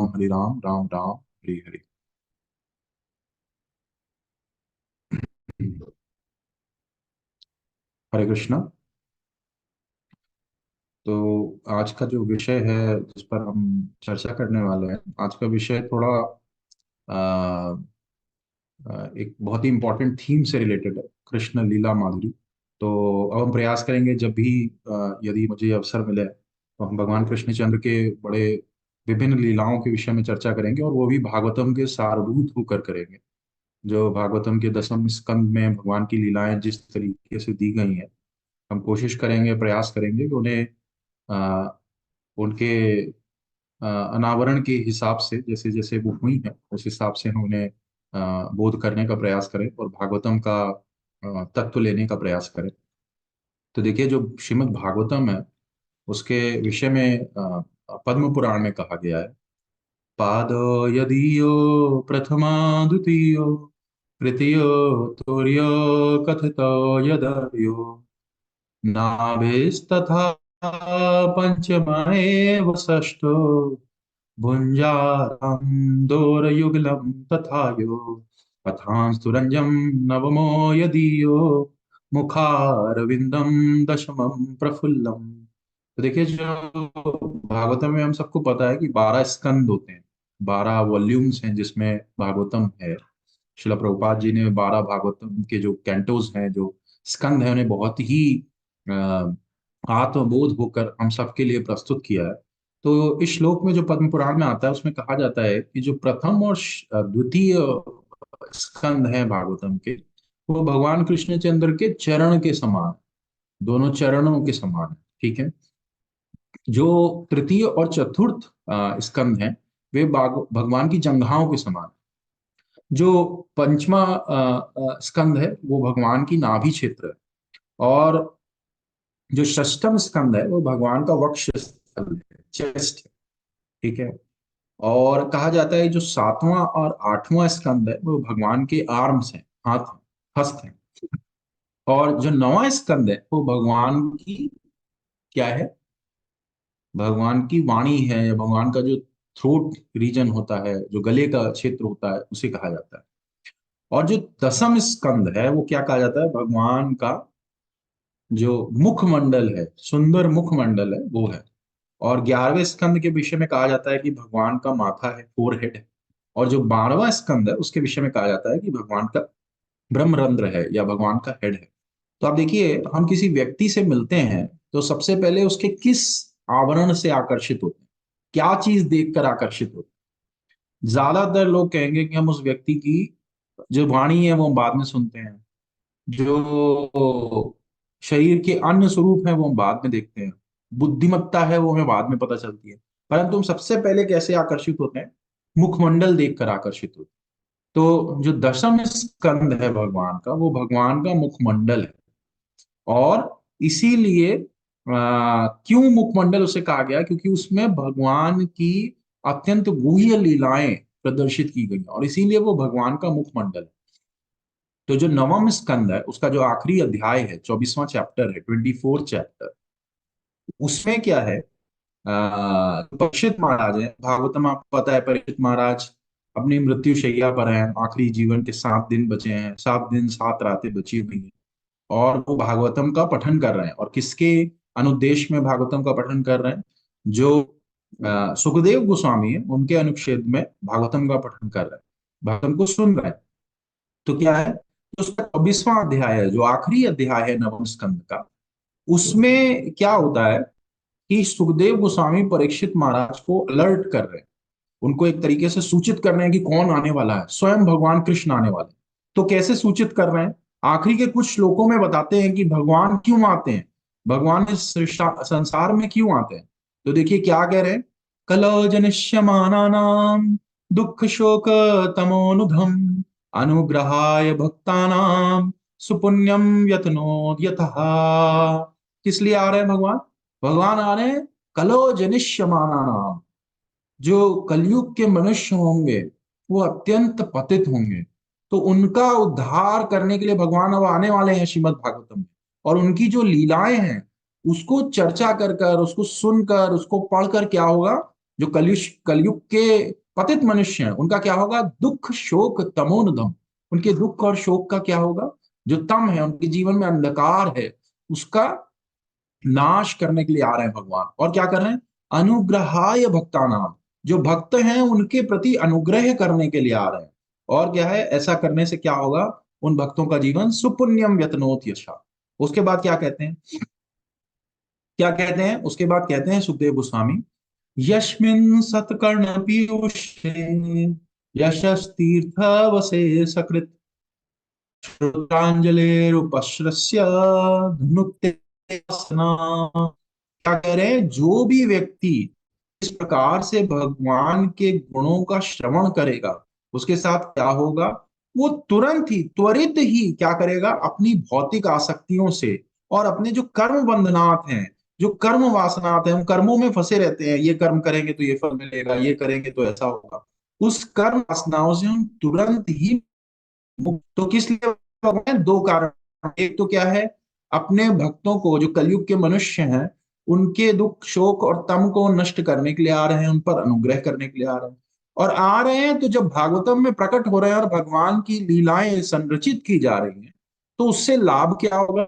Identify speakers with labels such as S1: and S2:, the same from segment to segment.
S1: हरे राम राम राम हरे हरे। हरे कृष्णा। तो आज का जो विषय है जिस पर हम चर्चा करने वाले हैं, आज का विषय थोड़ा आ, एक बहुत ही इम्पोर्टेंट थीम से रिलेटेड है, कृष्ण लीला माधुरी। तो अब हम प्रयास करेंगे जब भी यदि मुझे अवसर मिले तो हम भगवान कृष्णचंद्र के बड़े विभिन्न लीलाओं के विषय में चर्चा करेंगे, और वो भी भागवतम के सारभूत होकर करेंगे। जो भागवतम के दसम स्कंद में भगवान की लीलाएं जिस तरीके से दी गई हैं, हम कोशिश करेंगे, प्रयास करेंगे कि उन्हें अ, उनके अनावरण के हिसाब से जैसे जैसे वो हुई है उस हिसाब से हम उन्हें बोध करने का प्रयास करें और भागवतम का तत्व लेने का प्रयास करें। तो देखिए, जो श्रीमद् भागवतम है उसके विषय में पद्म पुराण में कहा गया है। पाद यदीयो प्रथमा द्वितीयो तृतीयो तुर्यो कथितो यदयो नाभिस्तथा पंचमैव षष्ठो भुञ्जारं दोरयुगलं तथा यो पथांस्तुरंजम नवमो यदीयो मुखारविंदम दशमम प्रफुल्लम। तो देखिए, जो भागवतम में हम सबको पता है कि 12 स्कंद होते हैं, 12 वॉल्यूम्स हैं जिसमें भागवतम है। शिला प्रभुपाद जी ने 12 भागवतम के जो कैंटोज हैं, जो स्कंद हैं, उन्हें बहुत ही आत्मबोध होकर हम सबके लिए प्रस्तुत किया है। तो इस श्लोक में जो पद्म पुराण में आता है उसमें कहा जाता है कि जो प्रथम और द्वितीय स्कंद है भागवतम के, वो भगवान कृष्णचंद्र के चरण के समान, दोनों चरणों के समान है। ठीक है। जो तृतीय और चतुर्थ स्कंद हैं, वे भगवान की जंघाओं के समान। जो पंचमा स्कंद है वो भगवान की नाभि क्षेत्र है। और जो षष्ठम स्कंद है वो भगवान का वक्ष स्थल है, चेस्ट है। ठीक है। और कहा जाता है जो सातवां और आठवां स्कंद है वो भगवान के आर्म्स हैं, हाथ हैं, हस्त हैं। और जो नवां स्कंद है वो भगवान की क्या है, भगवान की वाणी है, या भगवान का जो थ्रोट रीजन होता है, जो गले का क्षेत्र होता है, उसे कहा जाता है। और जो दसम स्कंद है वो क्या कहा जाता है, भगवान का जो मुखमंडल है, सुंदर मुखमंडल है, वो है। और 11वें स्कंद के विषय में कहा जाता है कि भगवान का माथा है, फोर हेड है। और जो 12वां स्कंद है उसके विषय में कहा जाता है कि भगवान का ब्रह्मरंध्र है, या भगवान का हेड है। तो आप देखिए, हम किसी व्यक्ति से मिलते हैं तो सबसे पहले उसके किस आवरण से आकर्षित होते हैं, क्या चीज देखकर आकर्षित होते हैं। ज्यादातर लोग कहेंगे कि हम उस व्यक्ति की जो वाणी है वो हम बाद में सुनते हैं, जो शरीर के अन्य स्वरूप है वो हम बाद में देखते हैं, बुद्धिमत्ता है वो हमें बाद में पता चलती है। परंतु हम सबसे पहले कैसे आकर्षित होते हैं, मुखमंडल देखकर आकर्षित होते हैं। तो जो दशम स्कंद है भगवान का, वो भगवान का मुखमंडल है। और इसीलिए क्यों मुखमंडल उसे कहा गया, क्योंकि उसमें भगवान की अत्यंत गुह्य लीलाएं प्रदर्शित की गई, और इसीलिए वो भगवान का मुखमंडल है। तो जो नवम स्कंद है उसका जो आखिरी अध्याय है, 24वां चैप्टर है, 24th चैप्टर, उसमें क्या है, परीक्षित महाराज है, भागवतम आपको पता है, परीक्षित महाराज अपनी मृत्यु शैया पर हैं, आखिरी जीवन के 7 दिन बचे हैं, 7 दिन 7 रातें बची हुई हैं। और वो भागवतम का पठन कर रहे हैं, और किसके अनुदेश में भागवतम का पठन कर रहे हैं, जो सुखदेव गोस्वामी है उनके अनुच्छेद में भागवतम का पठन कर रहे हैं, भागवतम को सुन रहे हैं। तो क्या है, तो उसका 24वां अध्याय है, जो आखिरी अध्याय है नवम स्कंद का, उसमें क्या होता है कि सुखदेव गोस्वामी परीक्षित महाराज को अलर्ट कर रहे हैं, उनको एक तरीके से सूचित कर रहे हैं कि कौन आने वाला है, स्वयं भगवान कृष्ण आने वाले हैं। तो कैसे सूचित कर रहे हैं, आखिरी के कुछ श्लोकों में बताते हैं कि भगवान क्यों आते हैं, भगवान इस संसार में क्यों आते हैं। तो देखिए क्या कह रहे हैं, कलो जनिष्यमानानाम दुख शोक तमोनुधम अनुग्रहाय भक्तानाम सुपुण्यम यतनोद यतः। किस लिए आ रहे हैं भगवान, भगवान आ रहे हैं कलो जनिष्यमानानाम, जो कलयुग के मनुष्य होंगे वो अत्यंत पतित होंगे, तो उनका उद्धार करने के लिए भगवान अब आने वाले हैं श्रीमद् भागवतम में। और उनकी जो लीलाएं हैं उसको चर्चा कर कर, उसको सुनकर, उसको पढ़कर क्या होगा, जो कलयुग के पतित मनुष्य हैं उनका क्या होगा, दुख शोक तमोनुधम, उनके दुख और शोक का क्या होगा, जो तम है उनके जीवन में अंधकार है उसका नाश करने के लिए आ रहे हैं भगवान। और क्या कर रहे हैं, अनुग्रहाय भक्तानाम, जो भक्त हैं उनके प्रति अनुग्रह करने के लिए आ रहे हैं। और क्या है, ऐसा करने से क्या होगा, उन भक्तों का जीवन सुपुण्यम व्यतनोत यशा। उसके बाद क्या कहते हैं, क्या कहते हैं, उसके बाद कहते हैं सुखदेव गोस्वामी, यस्मिन् सत्कर्ण पीयूषे यशस्तीर्थवसे सकृत श्रोत्रांजलिरुपश्रस्य धनुक्ते क्या कह रहे हैं, जो भी व्यक्ति इस प्रकार से भगवान के गुणों का श्रवण करेगा उसके साथ क्या होगा, वो तुरंत ही त्वरित ही क्या करेगा, अपनी भौतिक आसक्तियों से और अपने जो कर्म बंधनात् हैं, जो कर्म वासनात् हैं, उन कर्मों में फंसे रहते हैं, ये कर्म करेंगे तो ये फल मिलेगा, ये करेंगे तो ऐसा होगा, उस कर्म वासनाओं से हम तुरंत ही मुक्त। तो किस लिए भगवान, दो कारण, एक तो क्या है, अपने भक्तों को जो कलयुग के मनुष्य हैं उनके दुख शोक और तम को नष्ट करने के लिए आ रहे हैं, उन पर अनुग्रह करने के लिए आ रहे हैं। और आ रहे हैं तो जब भागवतम में प्रकट हो रहे हैं और भगवान की लीलाएं संरचित की जा रही हैं, तो उससे लाभ क्या होगा,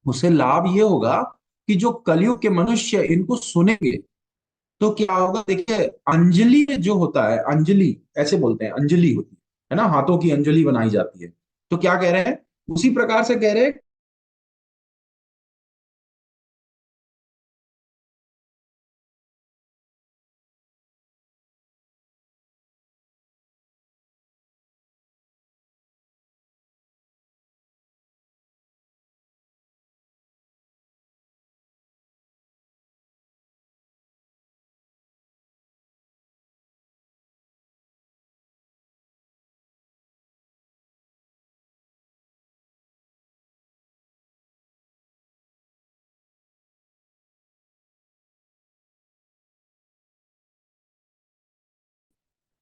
S1: उससे लाभ ये होगा कि जो कलयुग के मनुष्य इनको सुनेंगे तो क्या होगा, देखिए अंजलि जो होता है, अंजलि ऐसे बोलते हैं, अंजलि होती है ना, हाथों की अंजलि बनाई जाती है। तो क्या कह रहे हैं, उसी प्रकार से कह रहे हैं,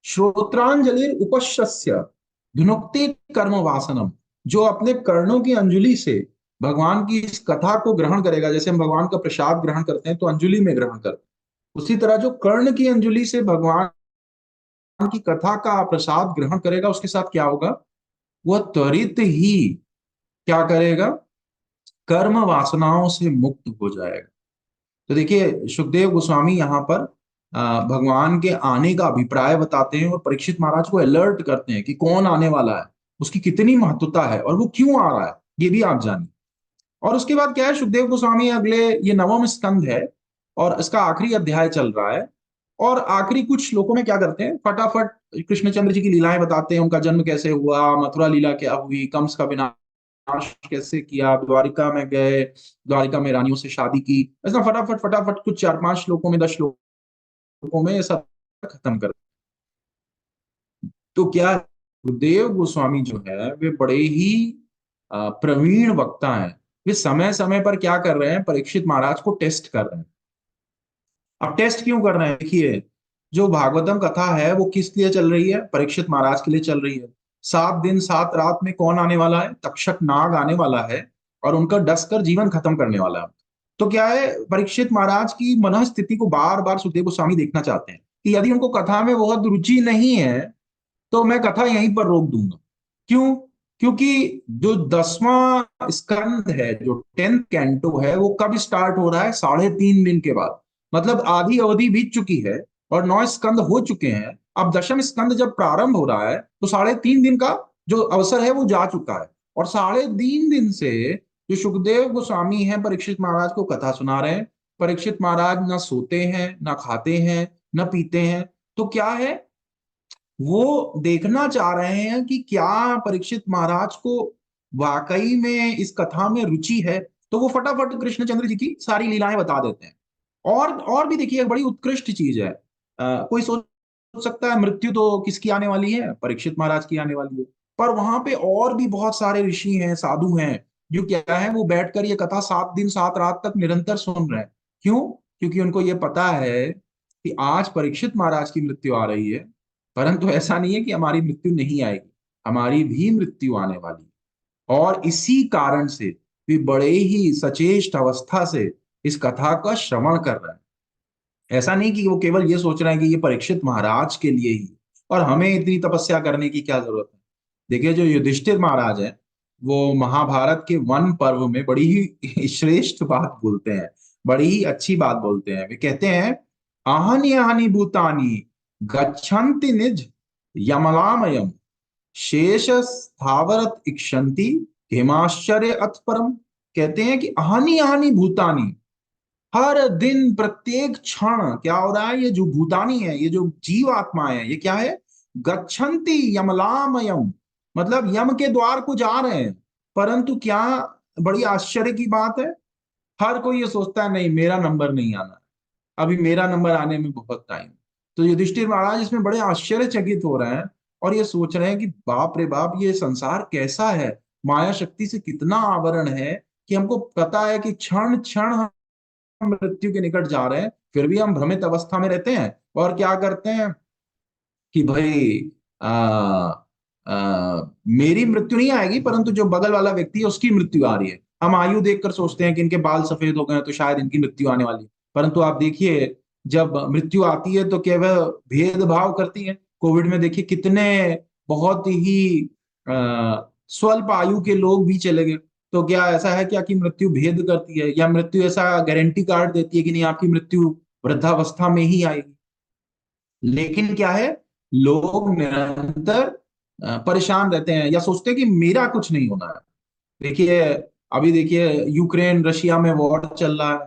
S1: श्रोत्रांजलि उपशस्य धुनुक्ति कर्म वासनम, जो अपने कर्णों की अंजलि से भगवान की इस कथा को ग्रहण करेगा, जैसे हम भगवान का प्रसाद ग्रहण करते हैं तो अंजलि में ग्रहण करते हैं, उसी तरह जो कर्ण की अंजलि से भगवान की कथा का प्रसाद ग्रहण करेगा उसके साथ क्या होगा, वह त्वरित ही क्या करेगा, कर्म वासनाओं से मुक्त हो जाएगा। तो देखिए सुखदेव गोस्वामी यहाँ पर भगवान के आने का अभिप्राय बताते हैं और परीक्षित महाराज को अलर्ट करते हैं कि कौन आने वाला है, उसकी कितनी महत्वता है और वो क्यों आ रहा है, ये भी आप जानिए। और उसके बाद क्या है, सुखदेव गोस्वामी अगले, ये नवम स्कंद है और इसका आखिरी अध्याय चल रहा है, और आखिरी कुछ श्लोकों में क्या करते हैं, फटाफट कृष्णचंद्र जी की लीलाएं बताते हैं, उनका जन्म कैसे हुआ, मथुरा लीला क्या हुई, कंस का विनाश कैसे किया, द्वारिका में गए, द्वारिका में रानियों से शादी की, ऐसा फटाफट फटाफट कुछ 4-5 श्लोकों में, 10 श्लोकों में ये सब खत्म कर। तो क्या, गुरुदेव गोस्वामी जो है वे बड़े ही प्रवीण वक्ता हैं, वे समय समय पर क्या कर रहे हैं, परीक्षित महाराज को टेस्ट कर रहे हैं। अब टेस्ट क्यों कर रहे हैं, देखिए जो भागवतम कथा है वो किस लिए चल रही है, परीक्षित महाराज के लिए चल रही है। 7 दिन 7 रात में कौन आने वाला है, तक्षक नाग आने वाला है और उनका डस कर जीवन खत्म करने वाला है। तो क्या है, परीक्षित महाराज की मन स्थिति को बार बार सुखदेव गोस्वामी देखना चाहते हैं कि यदि उनको कथा में बहुत रुचि नहीं है तो मैं कथा यहीं पर रोक दूंगा। क्यों, क्योंकि जो 10वां स्कंद है, जो 10th कैंटो है, वो कब स्टार्ट हो रहा है, 3.5 दिन के बाद, मतलब आधी अवधि बीत चुकी है और 9 स्कंद हो चुके हैं। अब 10वीं स्कंद जब प्रारंभ हो रहा है तो 3.5 दिन का जो अवसर है वो जा चुका है, और 3.5 दिन से जो सुखदेव गोस्वामी हैं परीक्षित महाराज को कथा सुना रहे हैं। परीक्षित महाराज ना सोते हैं, ना खाते हैं, ना पीते हैं। तो क्या है, वो देखना चाह रहे हैं कि क्या परीक्षित महाराज को वाकई में इस कथा में रुचि है। तो वो फटाफट कृष्णचंद्र जी की सारी लीलाएं बता देते हैं। और भी देखिए एक बड़ी उत्कृष्ट चीज है, कोई सोच सकता है मृत्यु तो किसकी आने वाली है, परीक्षित महाराज की आने वाली है। पर वहां पे और भी बहुत सारे ऋषि हैं, साधु हैं, जो क्या है, वो बैठकर ये कथा 7 दिन 7 रात तक निरंतर सुन रहे हैं। क्यों, क्योंकि उनको ये पता है कि आज परीक्षित महाराज की मृत्यु आ रही है, परंतु ऐसा नहीं है कि हमारी मृत्यु नहीं आएगी, हमारी भी मृत्यु आने वाली है। और इसी कारण से वे बड़े ही सचेष्ट अवस्था से इस कथा का श्रवण कर रहे हैं। ऐसा नहीं कि वो केवल ये सोच रहे हैं कि ये परीक्षित महाराज के लिए ही, और हमें इतनी तपस्या करने की क्या जरूरत है। देखिए जो युधिष्ठिर महाराज है, वो महाभारत के वन पर्व में बड़ी ही श्रेष्ठ बात बोलते हैं, बड़ी ही अच्छी बात बोलते हैं। वे कहते हैं, आहनि आहनि भूतानि गच्छन्ति निज यमलामयम शेष स्थावरत इक्षन्ति हेमाश्चर्य अथ परम। कहते हैं कि आहनि आहनि भूतानि, हर दिन प्रत्येक क्षण क्या हो रहा है, ये जो भूतानी है, ये जो जीव आत्माएं है, ये क्या है, गच्छन्ति यमलामयम, मतलब यम के द्वार को जा रहे हैं। परंतु क्या बड़ी आश्चर्य की बात है, हर कोई ये सोचता है नहीं मेरा नंबर नहीं आना, अभी मेरा नंबर आने में बहुत टाइम। तो युधिष्ठिर महाराज इसमें बड़े आश्चर्यचकित हो रहे हैं, और ये सोच रहे हैं कि बाप रे बाप, ये संसार कैसा है, माया शक्ति से कितना आवरण है, कि हमको पता है कि क्षण क्षण हम मृत्यु के निकट जा रहे हैं, फिर भी हम भ्रमित अवस्था में रहते हैं। और क्या करते हैं कि भाई आ, मेरी मृत्यु नहीं आएगी, परंतु जो बगल वाला व्यक्ति है उसकी मृत्यु आ रही है। हम आयु देखकर सोचते हैं कि इनके बाल सफेद हो गए हैं, तो शायद इनकी मृत्यु आने वाली है। परंतु आप देखिए, जब मृत्यु आती है तो क्या वह भेदभाव करती है। कोविड में देखिए कितने बहुत ही स्वल्प आयु के लोग भी चले गए। तो क्या ऐसा है क्या कि मृत्यु भेद करती है, या मृत्यु ऐसा गारंटी कार्ड देती है कि नहीं आपकी मृत्यु वृद्धावस्था में ही आएगी। लेकिन क्या है, लोग निरंतर परेशान रहते हैं, या सोचते हैं कि मेरा कुछ नहीं होना है। देखिए, अभी देखिए यूक्रेन रशिया में वॉर चल रहा है,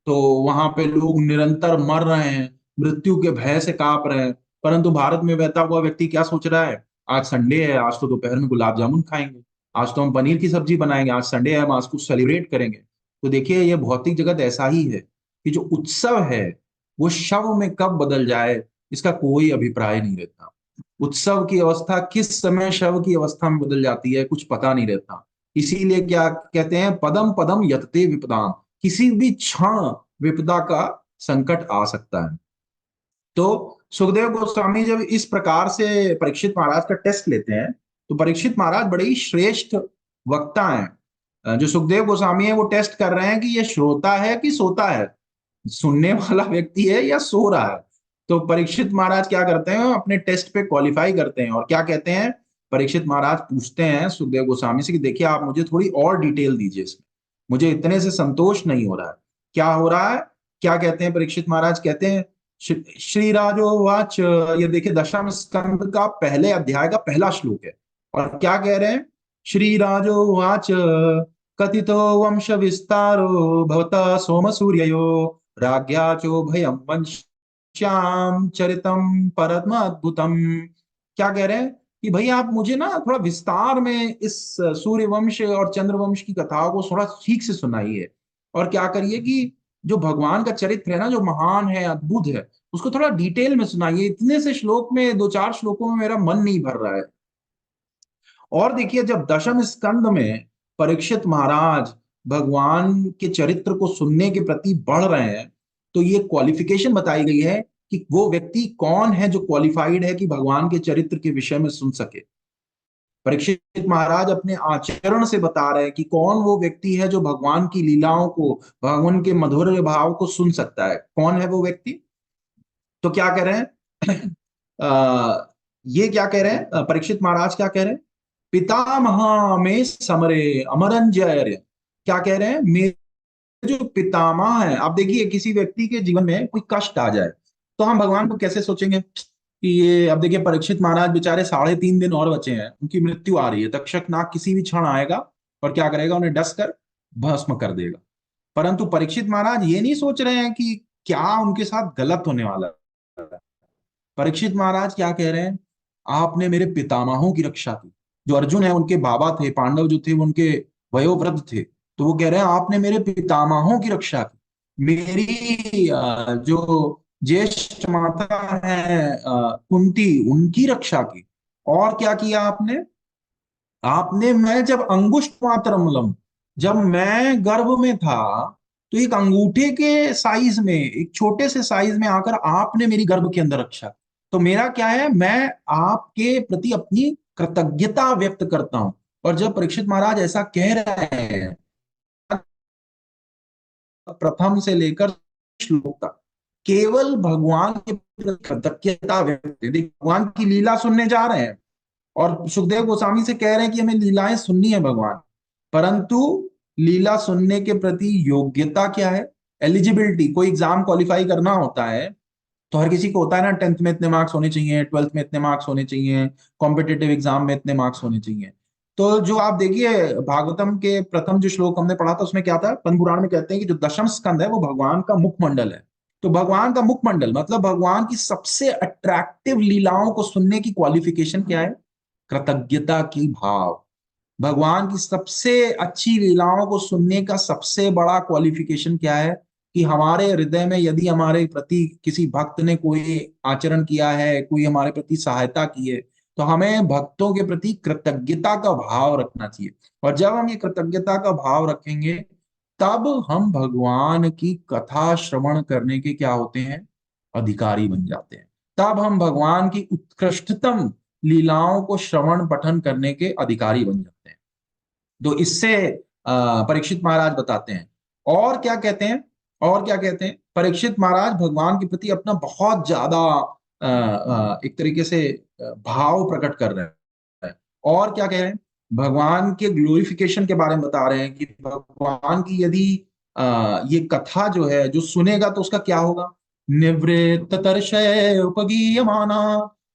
S1: तो वहां पे लोग निरंतर मर रहे हैं, मृत्यु के भय से कांप रहे हैं। परंतु भारत में बहता हुआ व्यक्ति क्या सोच रहा है, आज संडे है, आज तो दोपहर में गुलाब जामुन खाएंगे, आज तो हम पनीर की सब्जी बनाएंगे, आज संडे है, हम आज कुछ सेलिब्रेट करेंगे। तो देखिए ये भौतिक जगत ऐसा ही है कि जो उत्सव है वो शव में कब बदल जाए, इसका कोई अभिप्राय नहीं रहता। उत्सव की अवस्था किस समय शव की अवस्था में बदल जाती है कुछ पता नहीं रहता। इसीलिए क्या कहते हैं, पदम पदम यतते विपदाम, किसी भी क्षण विपदा का संकट आ सकता है। तो सुखदेव गोस्वामी जब इस प्रकार से परीक्षित महाराज का टेस्ट लेते हैं, तो परीक्षित महाराज बड़े ही श्रेष्ठ वक्ता हैं। जो सुखदेव गोस्वामी है वो टेस्ट कर रहे हैं कि ये श्रोता है कि सोता है, सुनने वाला व्यक्ति है या सो रहा है। तो परीक्षित महाराज क्या करते हैं, अपने टेस्ट पे क्वालिफाई करते हैं, और क्या कहते हैं, परीक्षित महाराज पूछते हैं सुखदेव गोस्वामी से कि देखिए आप मुझे थोड़ी और डिटेल दीजिए इसमें, मुझे इतने से संतोष नहीं हो रहा है, क्या हो रहा है। क्या कहते हैं परीक्षित महाराज, कहते हैं, श्री राजोवाच, ये देखिए दशम स्कंद का पहले अध्याय का पहला श्लोक है। और क्या कह रहे हैं, श्री राजोवाच कथितो वंश विस्तारो भवता सोम सूर्ययो राज्ञा चोभयम वंश्याम चरितम परम अद्भुतम। क्या कह रहे हैं कि भाई आप मुझे ना थोड़ा विस्तार में इस सूर्य वंश और चंद्र वंश की कथाओं को थोड़ा ठीक से सुनाइए, और क्या करिए कि जो भगवान का चरित्र है ना, जो महान है, अद्भुत है, उसको थोड़ा डिटेल में सुनाइए। इतने से श्लोक में, दो चार श्लोकों में मेरा मन नहीं भर रहा है। और देखिए जब दशम स्कंद में परीक्षित महाराज भगवान के चरित्र को सुनने के प्रति बढ़ रहे हैं, तो ये क्वालिफिकेशन बताई गई है कि वो व्यक्ति कौन है जो क्वालिफाइड है कि भगवान के चरित्र के विषय में सुन सके। परीक्षित महाराज अपने आचरण से बता रहे हैं कि कौन वो व्यक्ति है जो भगवान की लीलाओं को, भगवान के मधुर भाव को सुन सकता है, कौन है वो व्यक्ति। तो क्या कह रहे हैं ये क्या कह रहे हैं, परीक्षित महाराज क्या कह रहे हैं, पितामह में समरे अमरंजय। क्या कह रहे हैं, मेरे जो पितामह है, आप देखिए किसी व्यक्ति के जीवन में कोई कष्ट आ जाए तो हम भगवान को कैसे सोचेंगे कि ये, अब देखिए परीक्षित महाराज बेचारे 3.5 दिन और बचे हैं, उनकी मृत्यु आ रही है, तक्षक नाग किसी भी क्षण आएगा और क्या करेगा, उन्हें डस कर भस्म कर देगा। परंतु परीक्षित महाराज ये नहीं सोच रहे हैं कि क्या उनके साथ गलत होने वाला है। परीक्षित महाराज क्या कह रहे हैं, आपने मेरे पितामहों की रक्षा की। जो अर्जुन है उनके बाबा थे, पांडव जो थे वो उनके वयोवृद्ध थे, तो वो कह रहे हैं आपने मेरे पितामहों की रक्षा की, मेरी जो ज्येष्ठ माता है कुंती, उनकी रक्षा की। और क्या किया आपने, आपने, मैं जब अंगुष्ठ मात्रमलम, जब मैं गर्भ में था, तो एक अंगूठे के साइज में, एक छोटे से साइज में आकर आपने मेरी गर्भ के अंदर रखा। तो मेरा क्या है, मैं आपके प्रति अपनी कृतज्ञता व्यक्त करता हूं। और जब परीक्षित महाराज ऐसा कह रहे हैं, प्रथम से लेकर श्लोक तक, केवल भगवान के प्रति कृतज्ञता व्यक्त, यदि भगवान की लीला सुनने जा रहे हैं और सुखदेव गोस्वामी से कह रहे हैं कि हमें लीलाएं सुननी है भगवान, परंतु लीला सुनने के प्रति योग्यता क्या है, एलिजिबिलिटी, कोई एग्जाम क्वालिफाई करना होता है तो हर किसी को होता है ना, 10th में इतने मार्क्स होने चाहिए, 12th में इतने मार्क्स होने चाहिए, कॉम्पिटेटिव एग्जाम में इतने मार्क्स होने चाहिए। तो जो आप देखिए भागवतम के प्रथम जो श्लोक हमने पढ़ा था उसमें क्या था, पद्म पुराण में कहते हैं कि जो दशम स्कंद है वो भगवान का मुखमंडल है। तो भगवान का मुखमंडल मतलब भगवान की सबसे अट्रैक्टिव लीलाओं को सुनने की क्वालिफिकेशन क्या है, कृतज्ञता की भाव। भगवान की सबसे अच्छी लीलाओं को सुनने का सबसे बड़ा क्वालिफिकेशन क्या है, कि हमारे हृदय में यदि हमारे प्रति किसी भक्त ने कोई आचरण किया है, कोई हमारे प्रति सहायता की है, तो हमें भक्तों के प्रति कृतज्ञता का भाव रखना चाहिए। और जब हम ये कृतज्ञता का भाव रखेंगे, तब हम भगवान की कथा श्रवण करने के क्या होते हैं, अधिकारी बन जाते हैं। तब हम भगवान की उत्कृष्टतम लीलाओं को श्रवण पठन करने के अधिकारी बन जाते हैं। तो इससे परीक्षित महाराज बताते हैं। और क्या कहते हैं, और क्या कहते हैं, परीक्षित महाराज भगवान के प्रति अपना बहुत ज्यादा एक तरीके से भाव प्रकट कर रहे हैं। और क्या कह रहे हैं, भगवान के ग्लोरिफिकेशन के बारे में बता रहे हैं कि भगवान की यदि ये कथा जो है जो सुनेगा तो उसका क्या होगा, निवृत्त तरशय उपगीयमाना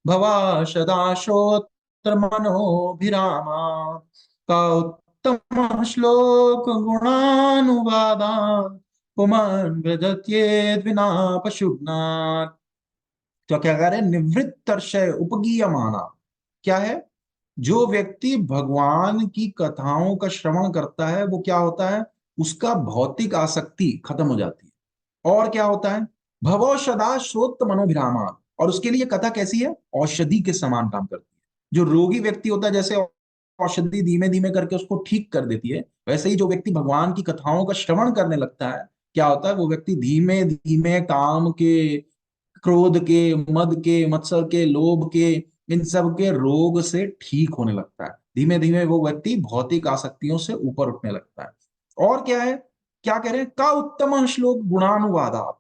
S1: भवा सदाशोत्र मनोभिरामा का उत्तम श्लोक गुणानुवादान पुमान विदत्येद विना पशुघ्नात्। तो क्या कह रहे हैं, निवृत्त तरशय उपगीयमाना, क्या है, जो व्यक्ति भगवान की कथाओं का श्रवण करता है वो क्या होता है, उसका भौतिक आसक्ति खत्म हो जाती है। और क्या होता है, भवो सदा श्रोत मनोभिरामा, और उसके लिए कथा कैसी है, औषधि के समान काम करती है। जो रोगी व्यक्ति होता है, जैसे औषधि धीमे धीमे करके उसको ठीक कर देती है, वैसे ही जो व्यक्ति भगवान की कथाओं का श्रवण करने लगता है, क्या होता है, वो व्यक्ति धीमे धीमे काम के, क्रोध के, मद के, मत्सर के, लोभ के, इन सब के रोग से ठीक होने लगता है। धीमे धीमे वो व्यक्ति भौतिक आसक्तियों से ऊपर उठने लगता है। और क्या है, क्या कह रहे हैं, का उत्तम श्लोक गुणानुवादात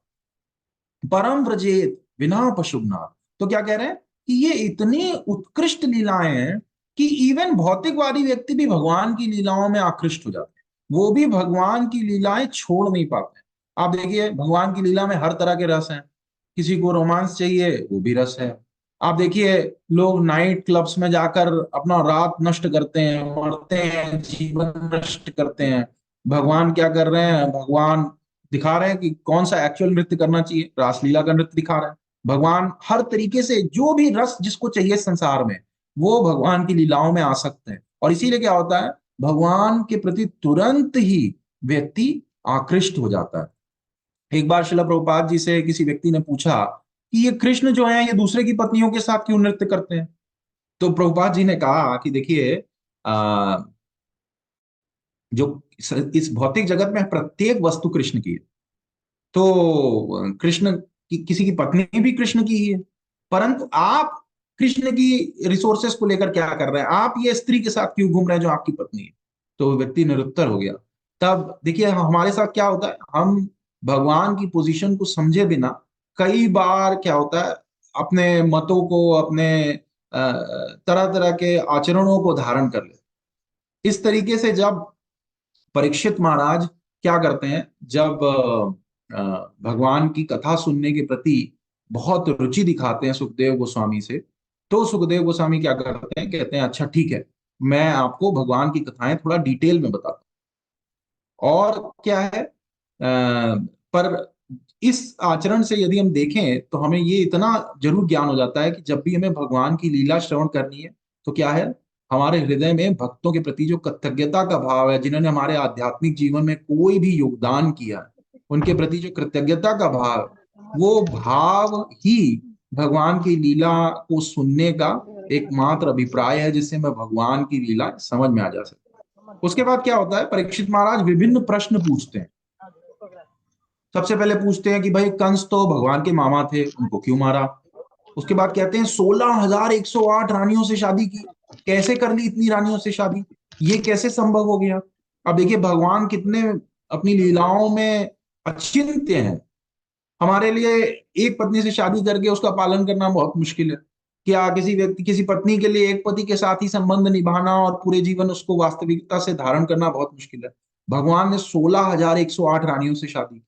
S1: परम व्रजेत विना पशुनाथ। तो क्या कह रहे हैं कि ये इतनी उत्कृष्ट लीलाएं हैं कि इवन भौतिकवादी व्यक्ति भी भगवान की लीलाओं में आकृष्ट हो जाते हैं, वो भी भगवान की लीलाएं छोड़ नहीं पाते हैं। आप देखिए भगवान की लीला में हर तरह के रस हैं, किसी को रोमांस चाहिए वो भी रस है। आप देखिए लोग नाइट क्लब्स में जाकर अपना रात नष्ट करते हैं, मरते हैं, जीवन नष्ट करते हैं। भगवान क्या कर रहे हैं, भगवान दिखा रहे हैं कि कौन सा एक्चुअल नृत्य करना चाहिए, रासलीला का नृत्य दिखा रहे हैं। भगवान हर तरीके से जो भी रस जिसको चाहिए संसार में, वो भगवान की लीलाओं में आ सकते हैं। और इसीलिए क्या होता है, भगवान के प्रति तुरंत ही व्यक्ति आकृष्ट हो जाता है। एक बार श्रील प्रभुपाद जी से किसी व्यक्ति ने पूछा कि ये कृष्ण जो है ये दूसरे की पत्नियों के साथ क्यों नृत्य करते हैं। तो प्रभुपाद जी ने कहा कि देखिए जो इस भौतिक जगत में प्रत्येक वस्तु कृष्ण की है, तो कृष्ण की किसी की पत्नी भी कृष्ण की ही है, परंतु आप कृष्ण की रिसोर्सेस को लेकर क्या कर रहे हैं, आप ये स्त्री के साथ क्यों घूम रहे हैं जो आपकी पत्नी है। तो व्यक्ति निरुत्तर हो गया। तब देखिए हमारे साथ क्या होता है, हम भगवान की पोजीशन को समझे बिना कई बार क्या होता है, अपने मतों को, अपने तरह तरह के आचरणों को धारण कर लेते। इस तरीके से जब परीक्षित महाराज क्या करते हैं, जब भगवान की कथा सुनने के प्रति बहुत रुचि दिखाते हैं सुखदेव गोस्वामी से, तो सुखदेव गोस्वामी क्या करते हैं, कहते हैं अच्छा ठीक है, मैं आपको भगवान की कथाएं थोड़ा डिटेल में बताता हूँ। और क्या है, पर इस आचरण से यदि हम देखें तो हमें ये इतना जरूर ज्ञान हो जाता है कि जब भी हमें भगवान की लीला श्रवण करनी है, तो क्या है, हमारे हृदय में भक्तों के प्रति जो कृतज्ञता का भाव है, जिन्होंने हमारे आध्यात्मिक जीवन में कोई भी योगदान किया है, उनके प्रति जो कृतज्ञता का भाव है, वो भाव ही भगवान की लीला को सुनने का एकमात्र अभिप्राय है, जिससे मैं भगवान की लीला समझ में आ जा सकता। उसके बाद क्या होता है, परीक्षित महाराज विभिन्न प्रश्न पूछते हैं। सबसे पहले पूछते हैं कि भाई कंस तो भगवान के मामा थे, उनको क्यों मारा। उसके बाद कहते हैं 16,108 रानियों से शादी की, कैसे कर ली इतनी रानियों से शादी, ये कैसे संभव हो गया। अब देखिए भगवान कितने अपनी लीलाओं में अचिंत्य हैं, हमारे लिए एक पत्नी से शादी करके उसका पालन करना बहुत मुश्किल है। क्या किसी व्यक्ति, किसी पत्नी के लिए एक पति के साथ ही संबंध निभाना और पूरे जीवन उसको वास्तविकता से धारण करना बहुत मुश्किल है। भगवान ने 16,108 रानियों से शादी की।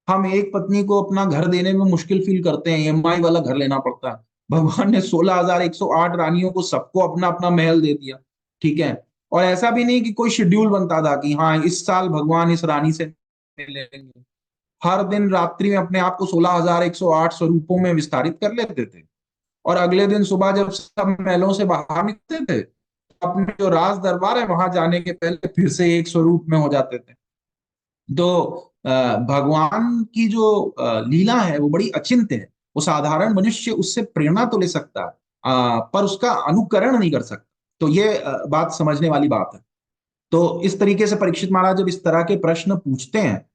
S1: हम एक पत्नी को अपना घर देने में मुश्किल फील करते हैं, ईएमआई वाला घर लेना पड़ता है। भगवान ने 16,108 रानियों को सबको अपना अपना महल दे दिया। ठीक है। और ऐसा भी नहीं कि कोई शेड्यूल बनता था कि हाँ इस साल भगवान इस रानी से मिलेंगे। हर दिन रात्रि में अपने आप को 16,108 स्वरूपों में विस्तारित कर लेते थे, और अगले दिन सुबह जब सब महलों से बाहर निकलते थे, अपने जो राज दरबार है वहां जाने के पहले फिर से एक स्वरूप में हो जाते थे। तो भगवान की जो लीला है वो बड़ी अचिंत्य है। वो साधारण मनुष्य उससे प्रेरणा तो ले सकता है, पर उसका अनुकरण नहीं कर सकता। तो ये बात समझने वाली बात है। तो इस तरीके से परीक्षित महाराज जब इस तरह के प्रश्न पूछते हैं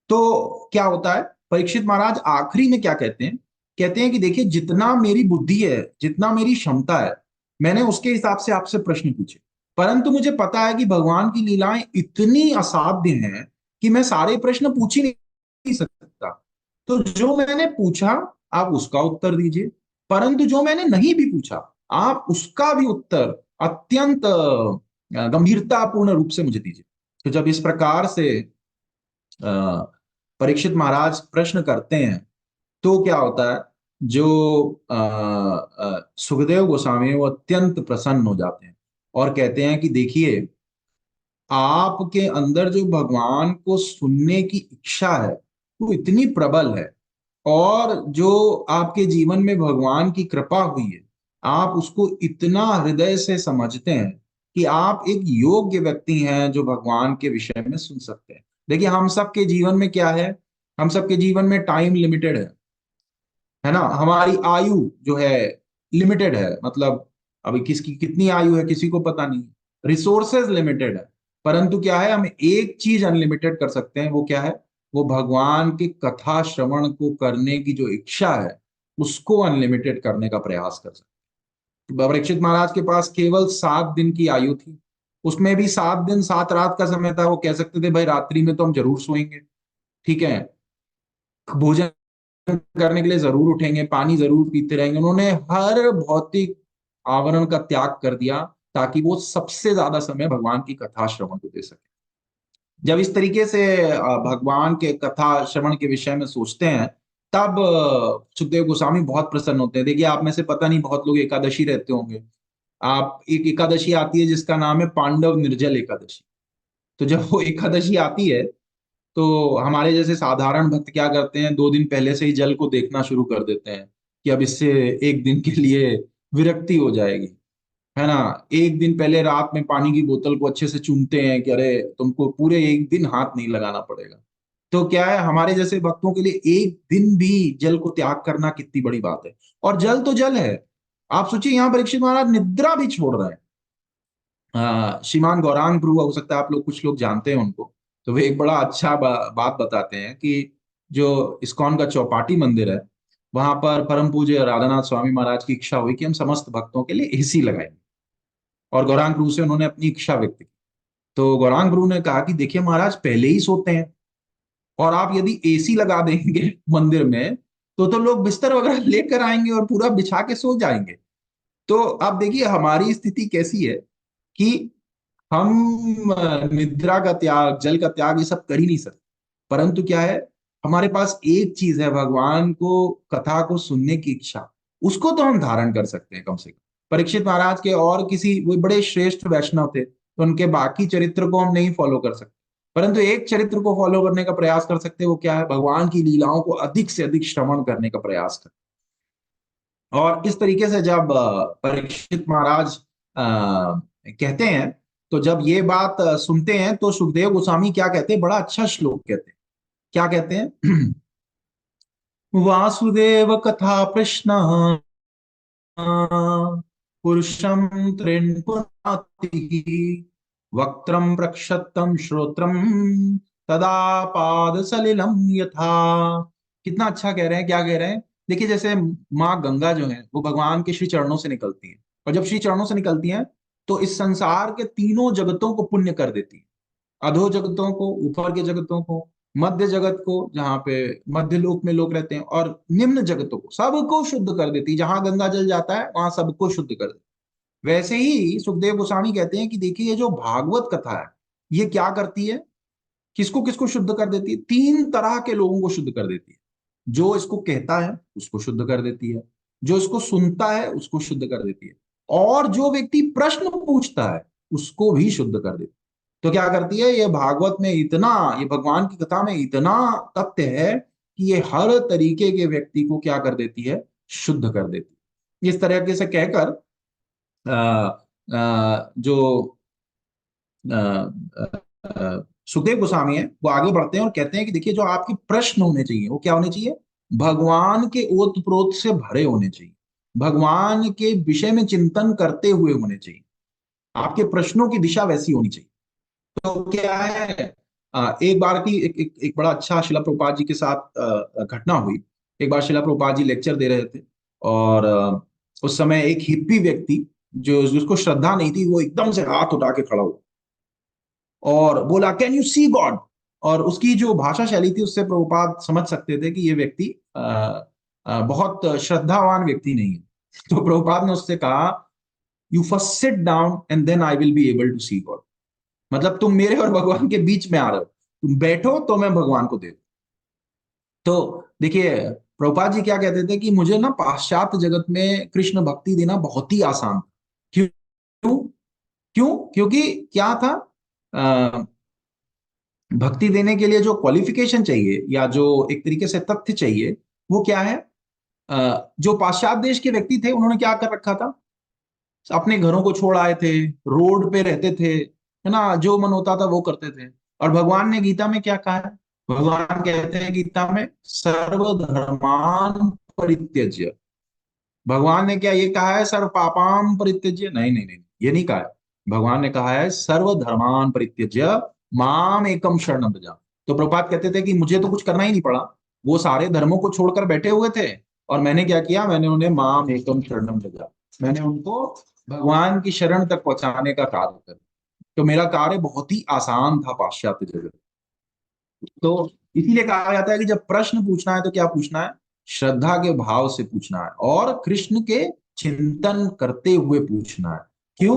S1: तो क्या होता है, परीक्षित महाराज आखिरी में क्या कहते हैं, कहते हैं कि देखिए जितना मेरी बुद्धि है, जितना मेरी क्षमता है, मैंने उसके हिसाब से आपसे प्रश्न पूछे, परंतु मुझे पता है कि भगवान की लीलाएं इतनी असाध्य हैं कि मैं सारे प्रश्न पूछ ही नहीं सकता। तो जो मैंने पूछा आप उसका उत्तर दीजिए, परंतु जो मैंने नहीं भी पूछा आप उसका भी उत्तर अत्यंत गंभीरतापूर्ण रूप से मुझे दीजिए। तो जब इस प्रकार से परीक्षित महाराज प्रश्न करते हैं तो क्या होता है, जो सुखदेव गोस्वामी वो अत्यंत प्रसन्न हो जाते हैं और कहते हैं कि देखिए आपके अंदर जो भगवान को सुनने की इच्छा है वो इतनी प्रबल है, और जो आपके जीवन में भगवान की कृपा हुई है आप उसको इतना हृदय से समझते हैं कि आप एक योग्य व्यक्ति हैं जो भगवान के विषय में सुन सकते हैं। देखिए हम सबके जीवन में क्या है, हम सबके जीवन में टाइम लिमिटेड है ना, हमारी आयु जो है लिमिटेड है, मतलब अभी किसकी कितनी आयु है किसी को पता नहीं। रिसोर्सेज लिमिटेड है, परंतु क्या है हम एक चीज अनलिमिटेड कर सकते हैं, वो क्या है, वो भगवान की कथा श्रवण को करने की जो इच्छा है उसको अनलिमिटेड करने का प्रयास कर सकते हैं। परीक्षित महाराज के पास केवल 7 दिन की आयु थी, उसमें भी 7 दिन 7 रात का समय था। वो कह सकते थे भाई रात्रि में तो हम जरूर सोएंगे, ठीक है, भोजन करने के लिए जरूर उठेंगे, पानी जरूर पीते रहेंगे। उन्होंने हर भौतिक आवरण का त्याग कर दिया ताकि वो सबसे ज्यादा समय भगवान की कथा श्रवण को दे सके। जब इस तरीके से भगवान के कथा श्रवण के विषय में सोचते हैं तब सुखदेव गोस्वामी बहुत प्रसन्न होते हैं। देखिए आप में से पता नहीं बहुत लोग एकादशी रहते होंगे। आप एक एकादशी आती है जिसका नाम है पांडव निर्जल एकादशी। तो जब वो एकादशी आती है तो हमारे जैसे साधारण भक्त क्या करते हैं, 2 दिन पहले से ही जल को देखना शुरू कर देते हैं कि अब इससे एक दिन के लिए विरक्ति हो जाएगी, है ना। एक दिन पहले रात में पानी की बोतल को अच्छे से चूमते हैं कि अरे तुमको पूरे एक दिन हाथ नहीं लगाना पड़ेगा। तो क्या है, हमारे जैसे भक्तों के लिए एक दिन भी जल को त्याग करना कितनी बड़ी बात है। और जल तो जल है। आप सोचिए यहाँ परीक्षित महाराज निद्रा भी छोड़ रहे हैं। श्रीमान गौरांग प्रभु, हो सकता है आप लोग कुछ लोग जानते हैं उनको, तो वे एक बड़ा अच्छा बात बताते हैं कि जो इस्कॉन का चौपाटी मंदिर है वहां पर परम पूज्य राधानाथ स्वामी महाराज की इच्छा हुई कि हम समस्त भक्तों के लिए एसी लगाएंगे, और गौरांग प्रभु से उन्होंने अपनी इच्छा व्यक्त की। तो गौरांग प्रभु ने कहा कि देखिए महाराज पहले ही सोते हैं, और आप यदि एसी लगा देंगे मंदिर में तो लोग बिस्तर वगैरह लेकर आएंगे और पूरा बिछा के सो जाएंगे। तो आप देखिए हमारी स्थिति कैसी है कि हम निद्रा का त्याग, जल का त्याग ये सब कर ही नहीं सकते, परंतु क्या है, हमारे पास एक चीज है, भगवान को कथा को सुनने की इच्छा, उसको तो हम धारण कर सकते हैं कम से कम। परीक्षित महाराज के और किसी, वो बड़े श्रेष्ठ वैष्णव थे तो उनके बाकी चरित्र को हम नहीं फॉलो कर सकते, परंतु एक चरित्र को फॉलो करने का प्रयास कर सकते हैं, वो क्या है, भगवान की लीलाओं को अधिक से अधिक श्रवण करने का प्रयास कर। और इस तरीके से जब परीक्षित महाराज कहते हैं, तो जब ये बात सुनते हैं तो सुखदेव गोस्वामी क्या कहते हैं, बड़ा अच्छा श्लोक कहते हैं। क्या कहते हैं, वासुदेव कथा प्रश्न पुरुषम त्रिपुराति वक्त्रम प्रक्षतम श्रोत्रम तदा पाद सलिलम यथा। कितना अच्छा कह रहे हैं, क्या कह रहे हैं, देखिए जैसे माँ गंगा जो है वो भगवान के श्री चरणों से निकलती है, और जब श्री चरणों से निकलती है तो इस संसार के तीनों जगतों को पुण्य कर देती है। अधो जगतों को, ऊपर के जगतों को, मध्य जगत को, जहाँ पे मध्य लोक में लोग रहते हैं, और निम्न जगतों को, सबको शुद्ध कर देती है। जहां गंगा जल जाता है वहां सबको शुद्ध कर देती है। वैसे ही सुखदेव गोस्वामी कहते हैं कि देखिए, ये जो भागवत कथा है, ये क्या करती है, किसको किसको शुद्ध कर देती है? तीन तरह के लोगों को शुद्ध कर देती है। जो इसको कहता है उसको शुद्ध कर देती है, जो इसको सुनता है उसको शुद्ध कर देती है, और जो व्यक्ति प्रश्न पूछता है उसको भी शुद्ध कर देती है। तो क्या करती है ये भागवत में इतना, ये भगवान की कथा में इतना तथ्य है कि ये हर तरीके के व्यक्ति को क्या कर देती है, शुद्ध कर देती है। इस तरीके से कहकर जो सुखदेव गोस्वामी है वो आगे बढ़ते हैं और कहते हैं कि देखिए, जो आपके प्रश्न होने चाहिए वो क्या होने चाहिए, भगवान के ओत प्रोत से भरे होने चाहिए, भगवान के विषय में चिंतन करते हुए होने चाहिए। आपके प्रश्नों की दिशा वैसी होनी चाहिए। तो क्या है, एक बार की एक बड़ा अच्छा शिला प्रभुपाद जी के साथ घटना हुई। एक बार शिला प्रभुपाद जी लेक्चर दे रहे थे, और उस समय एक हिप्पी व्यक्ति, जो जिसको श्रद्धा नहीं थी, वो एकदम से हाथ उठा के खड़ा हुआ और बोला, कैन यू सी गॉड? और उसकी जो भाषा शैली थी उससे प्रभुपाद समझ सकते थे कि ये व्यक्ति बहुत श्रद्धावान व्यक्ति नहीं है। तो प्रभुपाद ने उससे कहा, you first sit down and then I will be able to see God. मतलब तुम मेरे और भगवान के बीच में आ रहे हो, तुम बैठो तो मैं भगवान को दे दूं। तो देखिए, प्रभुपाद जी क्या कहते थे कि मुझे ना पाश्चात्य जगत में कृष्ण भक्ति देना बहुत ही आसान था। क्यों? क्यों? क्योंकि क्या था, भक्ति देने के लिए जो क्वालिफिकेशन चाहिए, या जो एक तरीके से तथ्य चाहिए, वो क्या है, जो पाश्चात्य देश के व्यक्ति थे उन्होंने क्या कर रखा था, अपने घरों को छोड़ आए थे, रोड पे रहते थे, है ना, जो मन होता था वो करते थे। और भगवान ने गीता में क्या कहा है? भगवान कहते हैं गीता में, सर्वधर्मान परित्यज्य। भगवान ने क्या ये कहा है, सर्व पापाम परित्यज्य? नहीं नहीं नहीं, ये नहीं कहा है। भगवान ने कहा है, सर्वधर्मान परित्यज्य माम एकम शरणम व्रज। तो प्रभुपाद कहते थे कि मुझे तो कुछ करना ही नहीं पड़ा, वो सारे धर्मों को छोड़कर बैठे हुए थे, और मैंने क्या किया, मैंने उन्हें माम एकम शरणम व्रज, मैंने उनको भगवान की शरण तक पहुंचाने का कार्य कर। तो मेरा कार्य बहुत ही आसान था पाश्चात्य जगत। तो इसीलिए कहा जाता है कि जब प्रश्न पूछना है तो क्या पूछना है, श्रद्धा के भाव से पूछना है, और कृष्ण के चिंतन करते हुए पूछना है। क्यों?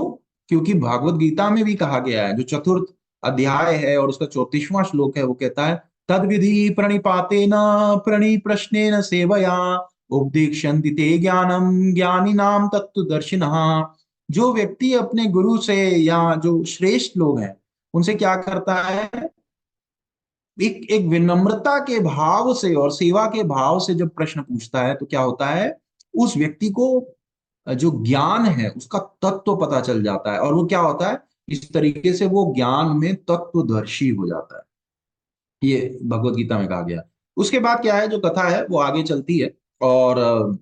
S1: क्योंकि भागवत गीता में भी कहा गया है, जो चतुर्थ अध्याय है और उसका 34वां श्लोक है, वो कहता है, तद विधि प्रणिपाते न प्रणि प्रश्ने न सेवया उपदीक्षन्ति ते ज्ञानम ज्ञानी नाम तत्वदर्शिनः। जो व्यक्ति अपने गुरु से, या जो श्रेष्ठ लोग हैं उनसे क्या करता है, एक एक विनम्रता के भाव से और सेवा के भाव से जब प्रश्न पूछता है, तो क्या होता है, उस व्यक्ति को जो ज्ञान है उसका तत्व पता चल जाता है, और वो क्या होता है, इस तरीके से वो ज्ञान में तत्वदर्शी हो जाता है। ये भगवत गीता में कहा गया है। उसके बाद क्या है, जो कथा है वो आगे चलती है, और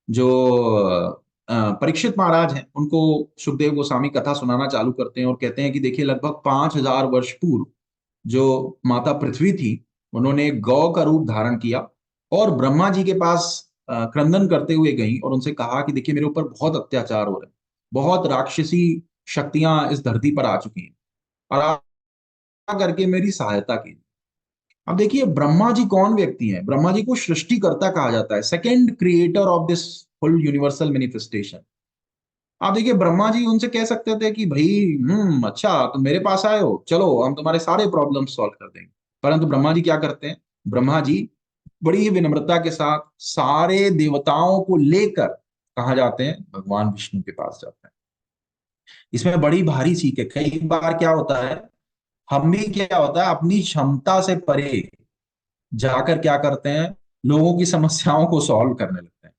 S1: जो परीक्षित महाराज हैं उनको सुखदेव गोस्वामी कथा सुनाना चालू करते हैं, और कहते हैं कि देखिए, लगभग 5000 वर्ष पूर्व जो माता पृथ्वी थी, उन्होंने एक गौ का रूप धारण किया, और ब्रह्मा जी के पास क्रंदन करते हुए गई, और उनसे कहा कि देखिए, मेरे ऊपर बहुत अत्याचार हो रहे हैं, बहुत राक्षसी शक्तियां इस धरती पर आ चुकी हैं, और आप करके मेरी सहायता कीजिए। अब देखिए, ब्रह्मा जी कौन व्यक्ति हैं? ब्रह्मा जी को सृष्टिकर्ता कहा जाता है, second creator of this full universal manifestation. आप देखिए, ब्रह्मा जी उनसे कह सकते थे कि भाई, अच्छा तुम मेरे पास आए हो, चलो हम तुम्हारे सारे प्रॉब्लम सॉल्व कर देंगे। परंतु ब्रह्मा जी क्या करते हैं, ब्रह्मा जी बड़ी ही विनम्रता के साथ सारे देवताओं को लेकर कहाँ जाते हैं, भगवान विष्णु के पास जाते हैं। इसमें बड़ी भारी सीख है। कई बार क्या होता है, हम भी क्या होता है, अपनी क्षमता से परे जाकर क्या करते हैं, लोगों की समस्याओं को सॉल्व करने लगते हैं,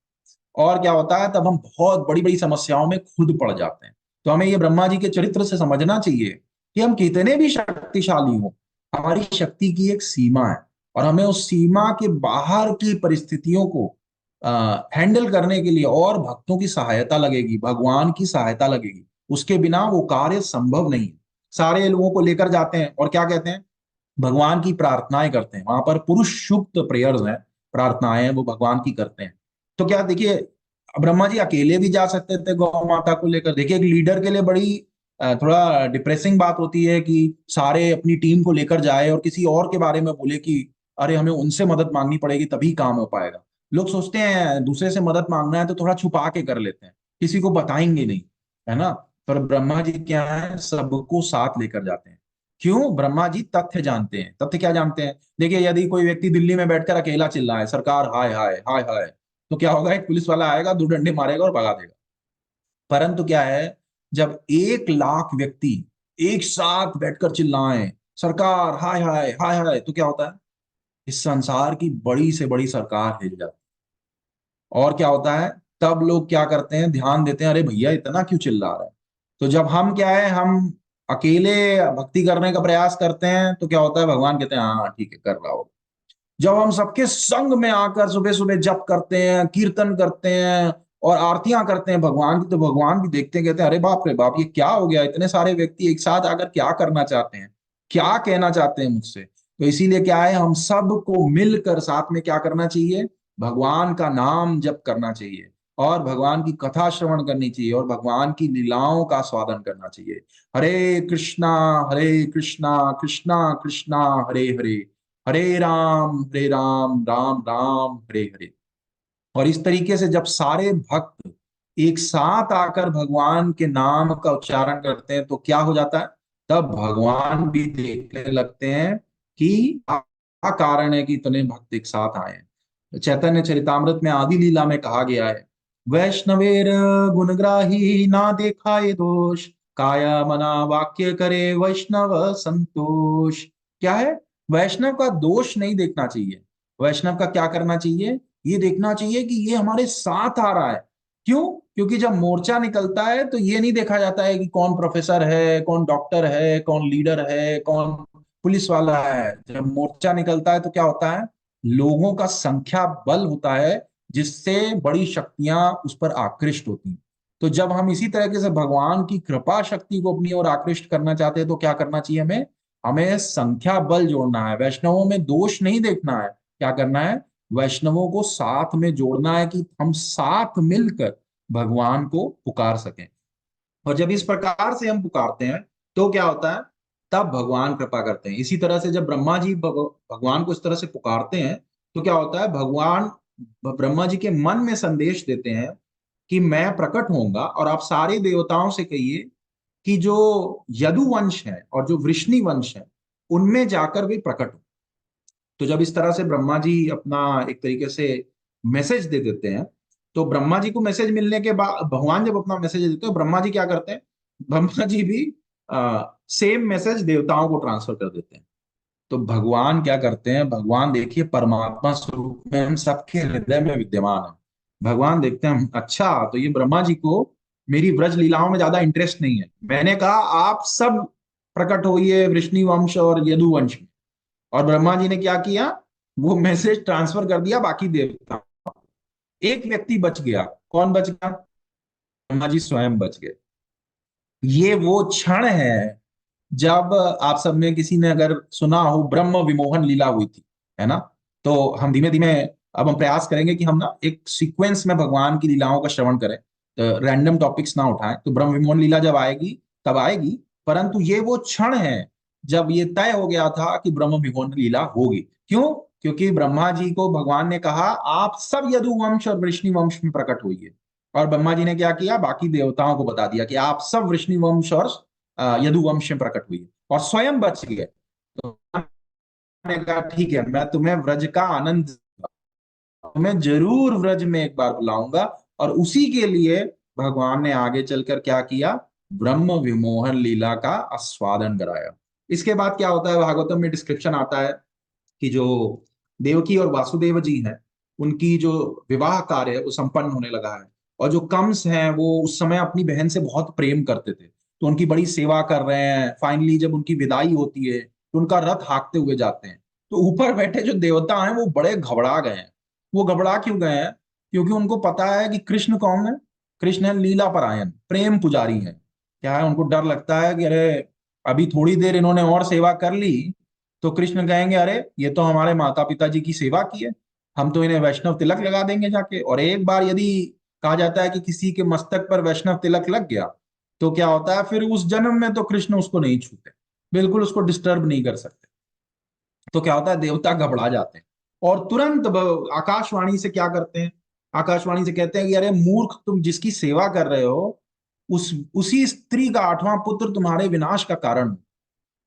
S1: और क्या होता है, तब हम बहुत बड़ी बड़ी समस्याओं में खुद पड़ जाते हैं। तो हमें ये ब्रह्मा जी के चरित्र से समझना चाहिए कि हम कितने भी शक्तिशाली हों, हमारी शक्ति की एक सीमा है, और हमें उस सीमा के बाहर की परिस्थितियों को हैंडल करने के लिए और भक्तों की सहायता लगेगी, भगवान की सहायता लगेगी। उसके बिना वो कार्य संभव नहीं है। सारे लोगों को लेकर जाते हैं और क्या कहते हैं, भगवान की प्रार्थनाएं करते हैं। वहां पर पुरुष सुक्त प्रेयर्स हैं, प्रार्थनाएं हैं, वो भगवान की करते हैं। तो क्या देखिए, ब्रह्मा जी अकेले भी जा सकते थे गौ माता को लेकर। देखिए, एक लीडर के लिए बड़ी थोड़ा डिप्रेसिंग बात होती है कि सारे अपनी टीम को लेकर जाए और किसी और के बारे में बोले कि अरे हमें उनसे मदद मांगनी पड़ेगी तभी काम हो पाएगा। लोग सोचते हैं दूसरे से मदद मांगना है तो थोड़ा छुपा के कर लेते हैं, किसी को बताएंगे नहीं, है ना। पर ब्रह्मा जी क्या है, सबको साथ लेकर जाते हैं। क्यों? ब्रह्मा जी तथ्य जानते हैं। तथ्य क्या जानते हैं? देखिए, यदि कोई व्यक्ति दिल्ली में बैठकर अकेला चिल्ला है सरकार हाय हाय हाय हाय, तो क्या होगा? एक पुलिस वाला आएगा, दो डंडे मारेगा और भगा देगा। परंतु क्या है, जब 1 लाख व्यक्ति एक साथ बैठकर चिल्लाएं सरकार हाय हाय हाय हाय, तो क्या होता है? इस संसार की बड़ी से बड़ी सरकार हिल जाती है। और क्या होता है? तब लोग क्या करते हैं, ध्यान देते हैं, अरे भैया इतना क्यों चिल्ला रहा है। तो जब हम क्या है, हम अकेले भक्ति करने का प्रयास करते हैं तो क्या होता है, भगवान कहते हैं हाँ ठीक है कर रहा हो। जब हम सबके संग में आकर सुबह सुबह जप करते हैं, कीर्तन करते हैं और आरतियां करते हैं भगवान की, तो भगवान भी देखते हैं, कहते हैं अरे बाप रे बाप, ये क्या हो गया, इतने सारे व्यक्ति एक साथ आकर क्या करना चाहते हैं, क्या कहना चाहते हैं मुझसे। तो इसीलिए क्या है, हम सबको मिलकर साथ में क्या करना चाहिए, भगवान का नाम जप करना चाहिए और भगवान की कथा श्रवण करनी चाहिए और भगवान की लीलाओं का स्वादन करना चाहिए। हरे कृष्णा कृष्णा कृष्णा हरे हरे, हरे राम राम राम हरे हरे। और इस तरीके से जब सारे भक्त एक साथ आकर भगवान के नाम का उच्चारण करते हैं तो क्या हो जाता है, तब भगवान भी देखने लगते हैं कि क्या कारण है कि इतने भक्त एक साथ आए हैं। चैतन्य चरितामृत में आदि लीला में कहा गया है, वैष्णवेर गुणग्राही ना देखा ये दोष, काया मना वाक्य करे वैष्णव संतोष। क्या है? वैष्णव का दोष नहीं देखना चाहिए। वैष्णव का क्या करना चाहिए, ये देखना चाहिए कि ये हमारे साथ आ रहा है। क्यों? क्योंकि जब मोर्चा निकलता है तो ये नहीं देखा जाता है कि कौन प्रोफेसर है, कौन डॉक्टर है, कौन लीडर है, कौन पुलिस वाला है। जब मोर्चा निकलता है तो क्या होता है, लोगों का संख्या बल होता है जिससे बड़ी शक्तियां उस पर आकृष्ट होती हैं। तो जब हम इसी तरीके से भगवान की कृपा शक्ति को अपनी ओर आकृष्ट करना चाहते हैं तो क्या करना चाहिए हमें, हमें संख्या बल जोड़ना है, वैष्णवों में दोष नहीं देखना है। क्या करना है, वैष्णवों को साथ में जोड़ना है कि हम साथ मिलकर भगवान को पुकार सकें। और जब इस प्रकार से हम पुकारते हैं तो क्या होता है, तब भगवान कृपा करते हैं। इसी तरह से जब ब्रह्मा जी भगवान को इस तरह से पुकारते हैं तो क्या होता है, भगवान ब्रह्मा जी के मन में संदेश देते हैं कि मैं प्रकट होऊंगा और आप सारे देवताओं से कहिए कि जो यदु वंश है और जो वृष्णि वंश है उनमें जाकर वे प्रकट हो। तो जब इस तरह से ब्रह्मा जी अपना एक तरीके से मैसेज दे देते हैं, तो ब्रह्मा जी को मैसेज मिलने के बाद भगवान जब अपना मैसेज देते हैं, ब्रह्मा जी क्या करते हैं, ब्रह्मा जी भी सेम मैसेज देवताओं को ट्रांसफर कर देते हैं। तो भगवान क्या करते हैं, भगवान देखिए परमात्मा स्वरूप में हम सबके हृदय में विद्यमान है। भगवान देखते हैं अच्छा तो ये ब्रह्मा जी को मेरी व्रज लीलाओं में ज्यादा इंटरेस्ट नहीं है, मैंने कहा आप सब प्रकट होइए वृष्णि वंश और यदु वंश में। और ब्रह्मा जी ने क्या किया, वो मैसेज ट्रांसफर कर दिया बाकी देवता। एक व्यक्ति बच गया, कौन बच गया, ब्रह्मा जी स्वयं बच गए। ये वो क्षण है जब आप सब में किसी ने अगर सुना हो ब्रह्म विमोहन लीला हुई थी, है ना। तो हम धीमे धीमे अब हम प्रयास करेंगे कि हम ना एक सीक्वेंस में भगवान की लीलाओं का श्रवण करें, तो रैंडम टॉपिक्स ना उठाएं। तो ब्रह्म विमोहन लीला जब आएगी तब आएगी, परंतु ये वो क्षण है जब ये तय हो गया था कि ब्रह्म विमोहन लीला होगी। क्यों? क्योंकि ब्रह्मा जी को भगवान ने कहा आप सब यदु वंश और वृष्णि वंश में प्रकट हुई। और ब्रह्मा जी ने क्या किया, बाकी देवताओं को बता दिया कि आप सब वृष्णि वंश और यदुवंश में प्रकट हुई और स्वयं बच गए। तो मैंने कहा ठीक है, मैं तुम्हें व्रज का आनंद, तुम्हें जरूर व्रज में एक बार बुलाऊंगा। और उसी के लिए भगवान ने आगे चलकर क्या किया, ब्रह्म विमोहन लीला का आस्वादन कराया। इसके बाद क्या होता है, भागवतम में डिस्क्रिप्शन आता है कि जो देवकी और वासुदेव जी हैं उनकी जो विवाह कार्य है वो संपन्न होने लगा है। और जो कंस हैं वो उस समय अपनी बहन से बहुत प्रेम करते थे, तो उनकी बड़ी सेवा कर रहे हैं। फाइनली जब उनकी विदाई होती है तो उनका रथ हाँकते हुए जाते हैं, तो ऊपर बैठे जो देवता हैं वो बड़े घबरा गए हैं। वो घबरा क्यों गए हैं, क्योंकि उनको पता है कि कृष्ण कौन है, कृष्ण है लीला परायण प्रेम पुजारी है। क्या है, उनको डर लगता है कि अरे अभी थोड़ी देर इन्होंने और सेवा कर ली तो कृष्ण कहेंगे अरे ये तो हमारे माता पिता जी की सेवा की है, हम तो इन्हें वैष्णव तिलक लगा देंगे जाके। और एक बार यदि कहा जाता है कि किसी के मस्तक पर वैष्णव तिलक लग गया तो क्या होता है फिर उस जन्म में तो कृष्ण उसको नहीं छूते, बिल्कुल उसको डिस्टर्ब नहीं कर सकते। तो क्या होता है देवता घबरा जाते हैं और तुरंत आकाशवाणी से क्या करते हैं, आकाशवाणी से कहते हैं कि अरे मूर्ख, तुम जिसकी सेवा कर रहे हो उसी स्त्री का 8वां पुत्र तुम्हारे विनाश का कारण हो।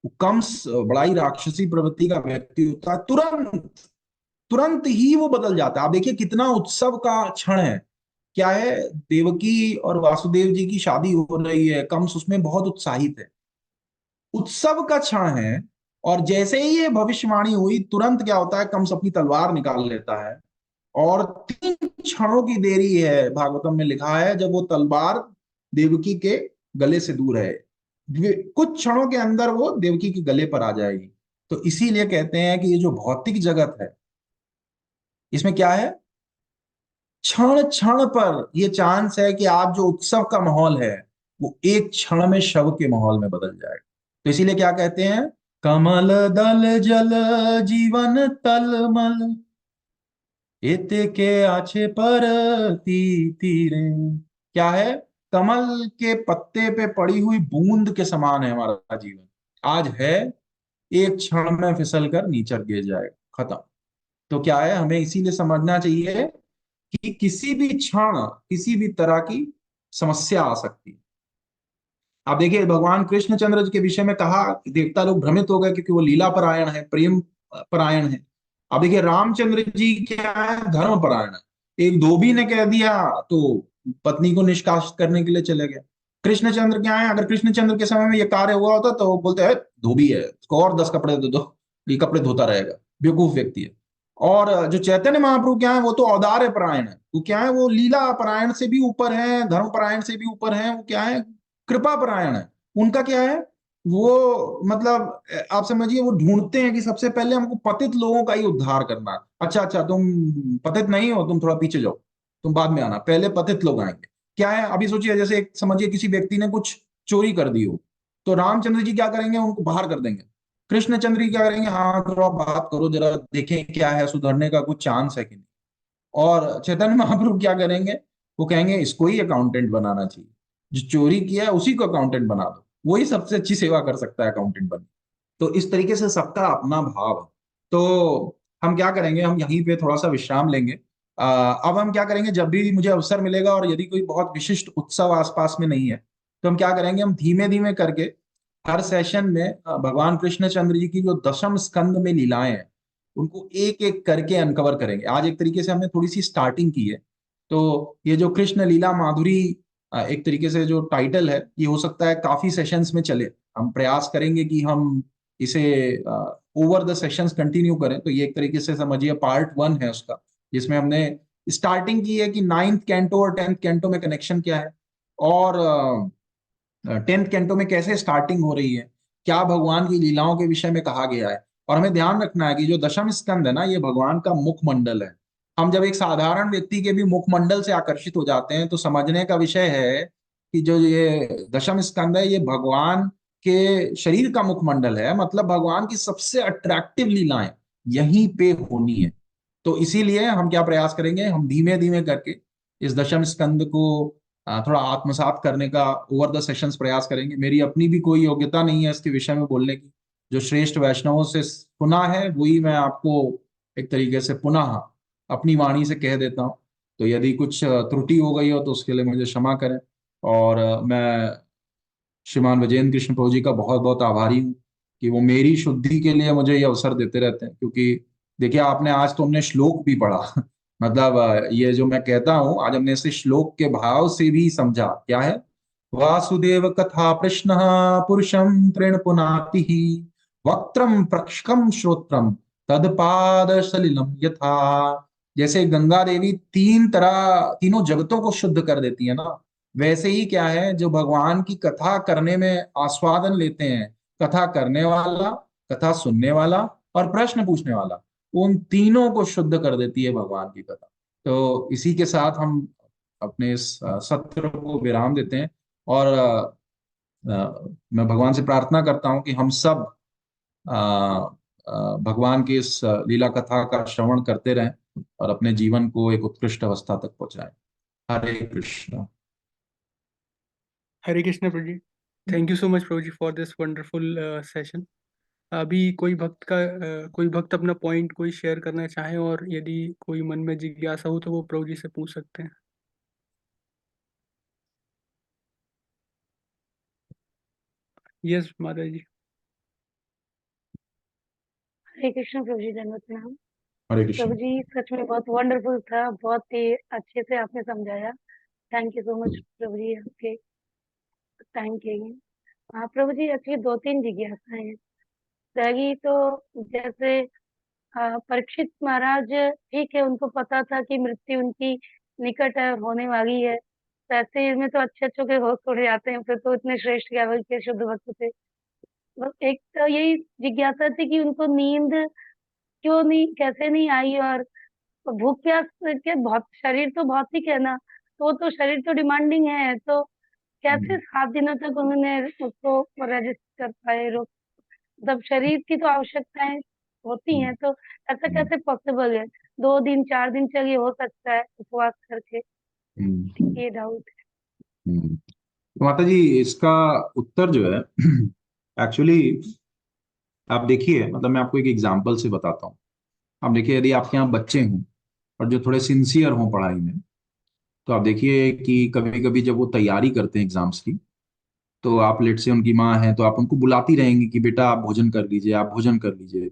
S1: वो कंस बड़ा ही राक्षसी प्रवृत्ति का व्यक्ति होता है, तुरंत तुरंत ही वो बदल जाता है। आप देखिए कितना उत्सव का क्षण है। क्या है, देवकी और वासुदेव जी की शादी हो रही है, कंस उसमें बहुत उत्साहित है, उत्सव का क्षण है। और जैसे ही ये भविष्यवाणी हुई तुरंत क्या होता है, कंस अपनी तलवार निकाल लेता है और 3 क्षणों की देरी है, भागवतम में लिखा है, जब वो तलवार देवकी के गले से दूर है, कुछ क्षणों के अंदर वो देवकी के गले पर आ जाएगी। तो इसीलिए कहते हैं कि ये जो भौतिक जगत है इसमें क्या है, क्षण क्षण पर ये चांस है कि आप जो उत्सव का माहौल है वो एक क्षण में शव के माहौल में बदल जाएगा। तो इसीलिए क्या कहते हैं, कमल दल जल जीवन तलमल, एते के आछे पर तीरे। क्या है, कमल के पत्ते पे पड़ी हुई बूंद के समान है हमारा जीवन। आज है, एक क्षण में फिसल कर नीचे गिर जाएगा, खत्म। तो क्या है, हमें इसीलिए समझना चाहिए कि किसी भी क्षण किसी भी तरह की समस्या आ सकती है। आप देखिए भगवान कृष्णचंद्र के विषय में कहा कि देवता लोग भ्रमित हो गए क्योंकि वो लीला परायण है, प्रेम परायण है। अब देखिए रामचंद्र जी क्या है, धर्म परायण है। एक धोबी ने कह दिया तो पत्नी को निष्कासित करने के लिए चले गए। कृष्णचंद्र क्या है, अगर कृष्णचंद्र के समय में ये कार्य हुआ होता तो वो बोलते हैं धोबी है, इसको और 10 कपड़े दे दो, ये कपड़े धोता रहेगा, बेवकूफ व्यक्ति है। और जो चैतन्य महाप्रभु क्या है, वो तो औदार्य परायण है, वो क्या है, वो लीला परायण से भी ऊपर है, धर्म परायण से भी ऊपर है, वो क्या है, कृपा परायण है। उनका क्या है, वो मतलब आप समझिए वो ढूंढते हैं कि सबसे पहले हमको पतित लोगों का ही उद्धार करना है। अच्छा अच्छा, तुम पतित नहीं हो, तुम थोड़ा पीछे जाओ, तुम बाद में आना, पहले पतित लोग आएंगे। क्या है, अभी सोचिए जैसे एक समझिए किसी व्यक्ति ने कुछ चोरी कर दी हो, तो रामचंद्र जी क्या करेंगे, उनको बाहर कर देंगे। कृष्णचंद्र जी क्या करेंगे, हाँ थोड़ा बात करो जरा, देखें क्या है, सुधरने का कुछ चांस है कि नहीं। और चैतन्य महाप्रभु क्या करेंगे, वो कहेंगे इसको ही अकाउंटेंट बनाना चाहिए, जो चोरी किया है उसी को अकाउंटेंट बना दो, वही सबसे अच्छी सेवा कर सकता है अकाउंटेंट बन। तो इस तरीके से सबका अपना भाव है। तो हम क्या करेंगे, हम यहीं पे थोड़ा सा विश्राम लेंगे। अब हम क्या करेंगे, जब भी मुझे अवसर मिलेगा और यदि कोई बहुत विशिष्ट उत्सव आसपास में नहीं है तो हम क्या करेंगे, हम धीमे धीमे करके हर सेशन में भगवान कृष्णचंद्र जी की जो दशम स्कंद में लीलाएं हैं उनको एक एक करके अनकवर करेंगे। आज एक तरीके से हमने थोड़ी सी स्टार्टिंग की है। तो ये जो कृष्ण लीला माधुरी एक तरीके से जो टाइटल है, ये हो सकता है काफी सेशंस में चले। हम प्रयास करेंगे कि हम इसे ओवर द सेशंस कंटिन्यू करें। तो ये एक तरीके से समझिए पार्ट 1 है उसका, जिसमें हमने स्टार्टिंग की है कि 9th कैंटो और 10th कैंटो में कनेक्शन क्या है, और 10th कैंटो में कैसे स्टार्टिंग हो रही है, क्या भगवान की लीलाओं के विषय में कहा गया है। और हमें ध्यान रखना है कि जो दशम स्कंद है ना, ये भगवान का मुखमंडल है। हम जब एक साधारण व्यक्ति के भी मुखमंडल से आकर्षित हो जाते हैं तो समझने का विषय है कि जो ये दशम स्कंद है ये भगवान के शरीर का मुखमंडल है, मतलब भगवान की सबसे अट्रैक्टिव लीलाएं यहीं पे होनी है। तो इसीलिए हम क्या प्रयास करेंगे, हम धीमे धीमे करके इस दशम स्कंद को थोड़ा आत्मसात करने का ओवर द सेशंस प्रयास करेंगे। मेरी अपनी भी कोई योग्यता नहीं है इसके विषय में बोलने की, जो श्रेष्ठ वैष्णवों से सुना है वही मैं आपको एक तरीके से पुनः अपनी वाणी से कह देता हूँ। तो यदि कुछ त्रुटि हो गई हो तो उसके लिए मुझे क्षमा करें। और मैं श्रीमान विजेंद्र कृष्ण प्रभु जी का बहुत बहुत आभारी हूँ कि वो मेरी शुद्धि के लिए मुझे ये अवसर देते रहते हैं। क्योंकि देखिए आपने आज तो हमने श्लोक भी पढ़ा मतलब ये जो मैं कहता हूँ आज हमने इसे श्लोक के भाव से भी समझा। क्या है, वासुदेव कथा प्रश्न पुरुषम तृण पुनाति वक्त्रम प्रक्षकम श्रोत्रम तदपाद सलिलम यथा। जैसे गंगा देवी तीनों जगतों को शुद्ध कर देती है ना, वैसे ही क्या है, जो भगवान की कथा करने में आस्वादन लेते हैं, कथा करने वाला, कथा सुनने वाला और प्रश्न पूछने वाला, उन तीनों को शुद्ध कर देती है भगवान की कथा। तो इसी के साथ हम अपने इस सत्र को विराम देते हैं। और मैं भगवान से प्रार्थना करता हूँ कि हम सब अ, भगवान की इस लीला कथा का श्रवण करते रहें और अपने जीवन को एक उत्कृष्ट अवस्था तक पहुंचाएं। हरे कृष्ण।
S2: हरे कृष्ण प्रभु ji. Thank you so much प्रभु ji for this wonderful session. अभी कोई भक्त अपना पॉइंट कोई शेयर करना चाहे, और यदि कोई मन में जिज्ञासा हो तो वो प्रभु जी से पूछ सकते हैं। यस माता जी।
S3: हरे कृष्ण प्रभु जी, दंडवत प्रणाम।
S1: हरे कृष्ण।
S3: प्रभु जी सच में बहुत वंडरफुल था, बहुत ही अच्छे से आपने समझाया। थैंक यू सो मच प्रभु जी आपके टाइम के लिए। हाँ प्रभु जी, एक्चुअली दो तीन जिज्ञासाएं हैं। पहली तो जैसे परीक्षित महाराज, ठीक है, उनको पता था कि मृत्यु उनकी निकट है, होने वाली है। तो ऐसे में तो अच्छे अच्छों के होश उड़ जाते हैं, फिर तो इतने श्रेष्ठ लेवल के शुद्ध भक्त थे। बस एक तो यही जिज्ञासा थी कि उनको नींद क्यों नहीं, कैसे नहीं आई, और भूख प्यास के बहुत, शरीर तो भौतिक है ना, तो वो तो शरीर तो डिमांडिंग है, तो कैसे
S1: हम्म,
S3: 7 दिनों तक उन्होंने उसको रेजिस्ट कर पाए, रोक। मतलब शरीर की तो आवश्यकताएं होती
S1: हम्म,
S3: हैं, तो ऐसा
S1: हम्म,
S3: कैसे पॉसिबल है? 2 दिन 4 दिन चलिए हो सकता है उपवास करके।
S1: हम्म,
S3: ये डाउट
S1: तो माता जी, इसका उत्तर जो है एक्चुअली आप देखिए, मतलब मैं आपको एक एग्जांपल से बताता हूँ। आप देखिए, यदि आपके यहाँ बच्चे हों और जो थोड़े सिंसियर हों पढ़ाई में, तो आप देखिए कि कभी कभी जब वो तैयारी करते हैं एग्जाम्स की, तो आप लेट से उनकी माँ है तो आप उनको बुलाती रहेंगी कि बेटा आप भोजन कर लीजिए, आप भोजन कर लीजिए।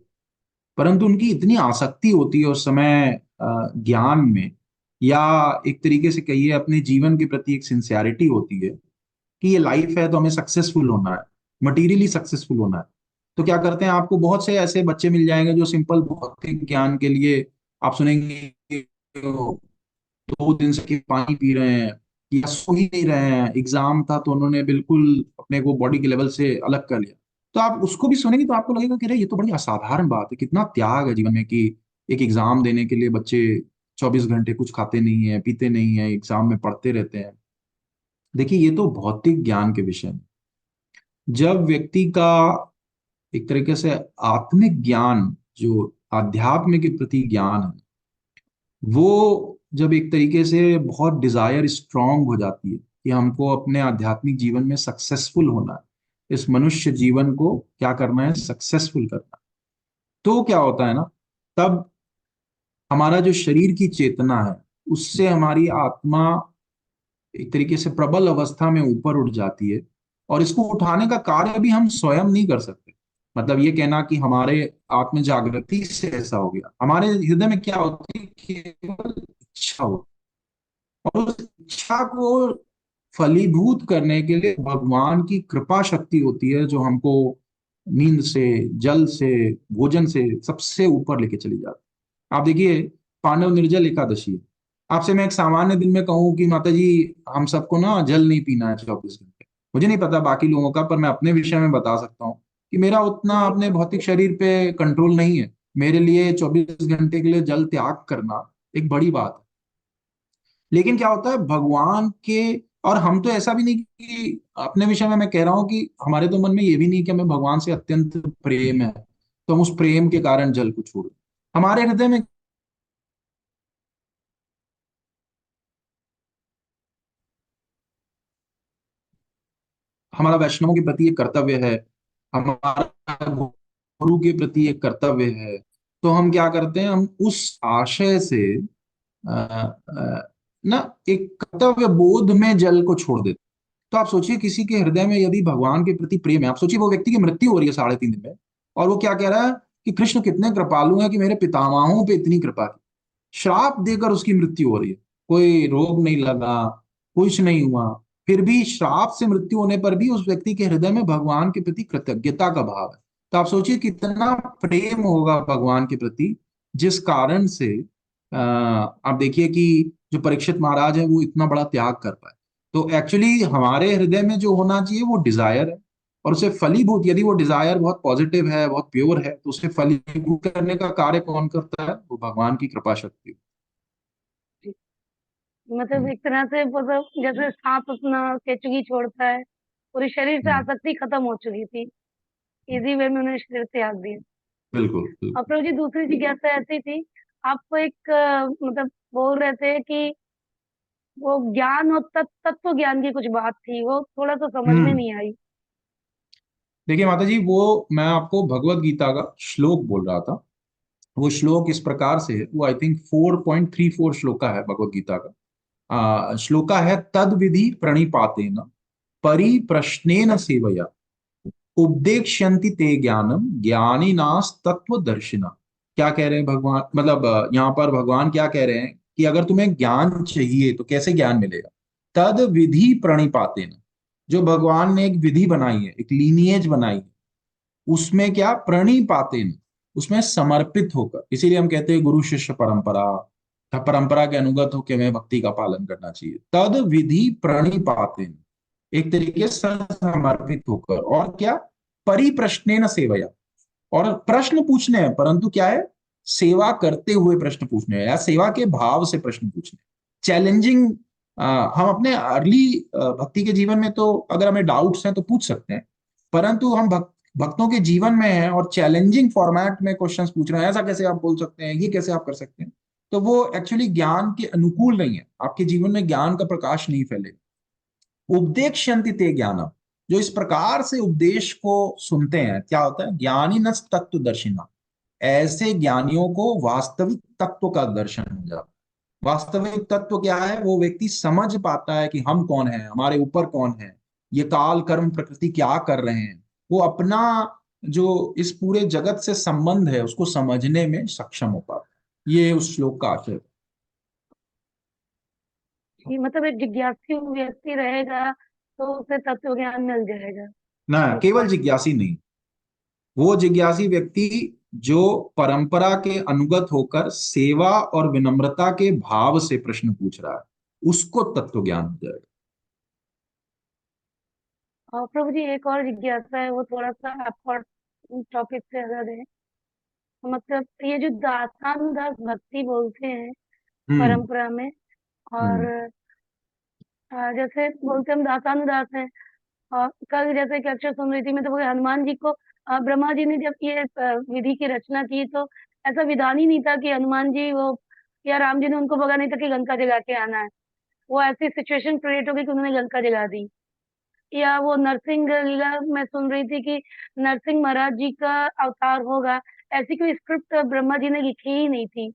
S1: परंतु उनकी इतनी आसक्ति होती है उस समय ज्ञान में, या एक तरीके से कहिए अपने जीवन के प्रति एक सिंसियरिटी होती है कि ये लाइफ है तो हमें सक्सेसफुल होना है, मटीरियली सक्सेसफुल होना है। तो क्या करते हैं, आपको बहुत से ऐसे बच्चे मिल जाएंगे जो सिंपल भौतिक ज्ञान के लिए आप सुनेंगे कि वो 2 दिन से कि पानी पी रहे हैं या सो ही नहीं रहे हैं, एग्जाम था तो उन्होंने बिल्कुल अपने को बॉडी के लेवल से अलग कर लिया। तो आप उसको भी सुनेंगे तो आपको लगेगा कि अरे ये तो बड़ी असाधारण बात है, कितना त्याग है जीवन में कि एक एग्जाम देने के लिए बच्चे 24 घंटे कुछ खाते नहीं है, पीते नहीं है, एग्जाम में पढ़ते रहते हैं। देखिए, ये तो भौतिक ज्ञान के विषय में। जब व्यक्ति का एक तरीके से आत्मिक ज्ञान, जो आध्यात्म के प्रति ज्ञान है, वो जब एक तरीके से बहुत डिजायर स्ट्रांग हो जाती है कि हमको अपने आध्यात्मिक जीवन में सक्सेसफुल होना है, इस मनुष्य जीवन को क्या करना है, सक्सेसफुल करना है, तो क्या होता है ना, तब हमारा जो शरीर की चेतना है, उससे हमारी आत्मा एक तरीके से प्रबल अवस्था में ऊपर उठ जाती है। और इसको उठाने का कार्य भी हम स्वयं नहीं कर सकते। मतलब ये कहना कि हमारे आत्म जागृति से ऐसा हो गया, हमारे हृदय में क्या होती है, केवल इच्छा होती है। और उस इच्छा को फलीभूत करने के लिए भगवान की कृपा शक्ति होती है, जो हमको नींद से, जल से, भोजन से सबसे ऊपर लेके चली जाती है। आप देखिए, पांडव निर्जल एकादशी है। आपसे मैं एक सामान्य दिन में कहूं कि माता जी हम सबको ना जल नहीं पीना है 24 घंटे, मुझे नहीं पता बाकी लोगों का, पर मैं अपने विषय में बता सकता हूँ कि मेरा उतना
S3: जी।
S1: अपने भौतिक शरीर पे कंट्रोल नहीं है। मेरे लिए 24 घंटे के लिए जल त्याग करना एक बड़ी बात है। लेकिन क्या होता है भगवान के, और हम तो ऐसा भी नहीं कि अपने विषय में मैं कह रहा हूं कि हमारे तो मन में ये भी नहीं कि हमें भगवान से अत्यंत प्रेम है तो हम उस प्रेम के कारण जल को छोड़ दें। हमारे हृदय में हमारा वैष्णवों के प्रति एक कर्तव्य है, हमारा गुरु के प्रति एक कर्तव्य है। तो हम क्या करते हैं, हम उस आशय से अ, ना एक कर्तव्य बोध में जल को छोड़ देते हैं। तो आप सोचिए, किसी के हृदय में यदि भगवान के प्रति प्रेम है, आप सोचिए वो व्यक्ति की मृत्यु हो रही है 3.5 दिन में, और वो क्या कह रहा है कि कृष्ण कितने कृपालु हैं कि मेरे पितामहों पे इतनी कृपा की। श्राप देकर उसकी मृत्यु हो रही है, कोई रोग नहीं लगा, कुछ नहीं हुआ, फिर भी श्राप से मृत्यु होने पर भी उस व्यक्ति के हृदय में भगवान के प्रति कृतज्ञता का भाव है। तो आप सोचिए कितना प्रेम होगा भगवान के प्रति, जिस कारण से आप देखिए कि जो परीक्षित महाराज है वो इतना बड़ा त्याग कर पाए। तो एक्चुअली हमारे हृदय में जो होना चाहिए वो डिजायर है, और उसे फलीभूत, यदि वो डिजायर बहुत पॉजिटिव है, बहुत प्योर है, तो उसे फलीभूत करने का कार्य कौन करता है, वो भगवान की कृपा शक्ति।
S3: जी। मतलब
S1: हम्म,
S3: एक तरह से, मतलब जैसे सांप अपना केचुगी छोड़ता है, पूरी शरीर से
S1: हम्म,
S3: आसक्ति खत्म हो चुकी थी,
S1: हम्म,
S3: इजी वे में उन्होंने शरीर त्याग दिया।
S1: बिल्कुल
S3: और
S1: बिल्कुल।
S3: प्रभु जी दूसरी जिज्ञासा ऐसी थी, आपको एक मतलब बोल रहे थे कि वो ज्ञान और तत्व ज्ञान की कुछ बात थी, वो थोड़ा सा समझ में
S1: हम्म।
S3: नहीं आई।
S1: देखिए माता जी, वो मैं आपको भगवत गीता का श्लोक बोल रहा था। वो श्लोक इस प्रकार से है, वो आई थिंक 4.34 श्लोक का है भगवत गीता का। श्लोका है, तद विधि प्रणिपातेन परिप्रश्नेन सेवया उपदेक्ष्यन्ति ते ज्ञानम ज्ञानिनास तत्वदर्शिना। क्या कह रहे हैं भगवान, मतलब यहाँ पर भगवान क्या कह रहे हैं कि अगर तुम्हें ज्ञान चाहिए तो कैसे ज्ञान मिलेगा। तद विधि प्रणिपातेन, जो भगवान ने एक विधि बनाई है, एक लीनिएज बनाई है, उसमें क्या प्रणिपातेन, उसमें समर्पित होकर, इसीलिए हम कहते हैं गुरु शिष्य परंपरा, परंपरा के अनुगत होकर हमें भक्ति का पालन करना चाहिए। तद विधि प्रणिपातेन, एक तरीके से समर्पित होकर, और क्या, परिप्रश्नेन सेवया, और प्रश्न पूछने हैं, परंतु क्या है, सेवा करते हुए प्रश्न पूछने हैं, या सेवा के भाव से प्रश्न पूछने हैं, चैलेंजिंग। हम अपने अर्ली भक्ति के जीवन में तो अगर हमें डाउट्स हैं तो पूछ सकते हैं, परंतु हम भक्तों के जीवन में हैं और चैलेंजिंग फॉर्मेट में क्वेश्चंस पूछ रहे हैं, ऐसा कैसे आप बोल सकते हैं, ये कैसे आप कर सकते हैं, तो वो एक्चुअली ज्ञान के अनुकूल नहीं है, आपके जीवन में ज्ञान का प्रकाश नहीं फैलेगा। उपदेक्ष्यन्ति ते ज्ञानम, जो इस प्रकार से उपदेश को सुनते हैं, क्या होता है, ज्ञानी न तत्वदर्शिना, ऐसे ज्ञानियों को वास्तविक तत्व का दर्शन हो जाता है। वास्तविक तत्व क्या है, वो व्यक्ति समझ पाता है कि हम कौन है, हमारे ऊपर कौन है, ये काल कर्म प्रकृति क्या कर रहे हैं। वो अपना जो इस पूरे जगत से संबंध है उसको समझने में सक्षम हो पाता है। ये उस श्लोक का आशय है।
S3: कि मतलब एक जिज्ञासु व्यक्ति रहेगा तो उसे तत्व ज्ञान मिल जाएगा।
S1: ना
S3: ठीक
S1: केवल
S3: है।
S1: जिज्ञासी नहीं, वो जिज्ञासी व्यक्ति जो परंपरा के अनुगत होकर सेवा और विनम्रता के भाव से प्रश्न पूछ रहा है, उसको तत्व ज्ञान हो जाएगा।
S3: और प्रभु जी एक और जिज्ञासा है, वो थोड़ा सा आपका टॉपिक से अलग है। मतलब ये जो दासानुदास भक्ति बोलते हैं
S1: हम्म।
S3: परंपरा में, और
S1: हम्म।
S3: जैसे बोलते हम दासानुदास हैं। और कल जैसे एक अक्षर सुन रही थी मैं, तो वो हनुमान जी को ब्रह्मा जी ने जब ये विधि की रचना की, तो ऐसा विधान ही नहीं था कि हनुमान जी वो या राम जी ने उनको बोला नहीं था कि लंका जगा के आना है। वो ऐसी सिचुएशन क्रिएट हो गई कि उन्होंने लंका जगा दी। या वो नरसिंह लीला मैं सुन रही थी कि नरसिंह महाराज जी का अवतार होगा, ऐसी कोई स्क्रिप्ट ब्रह्मा जी ने लिखी ही नहीं थी,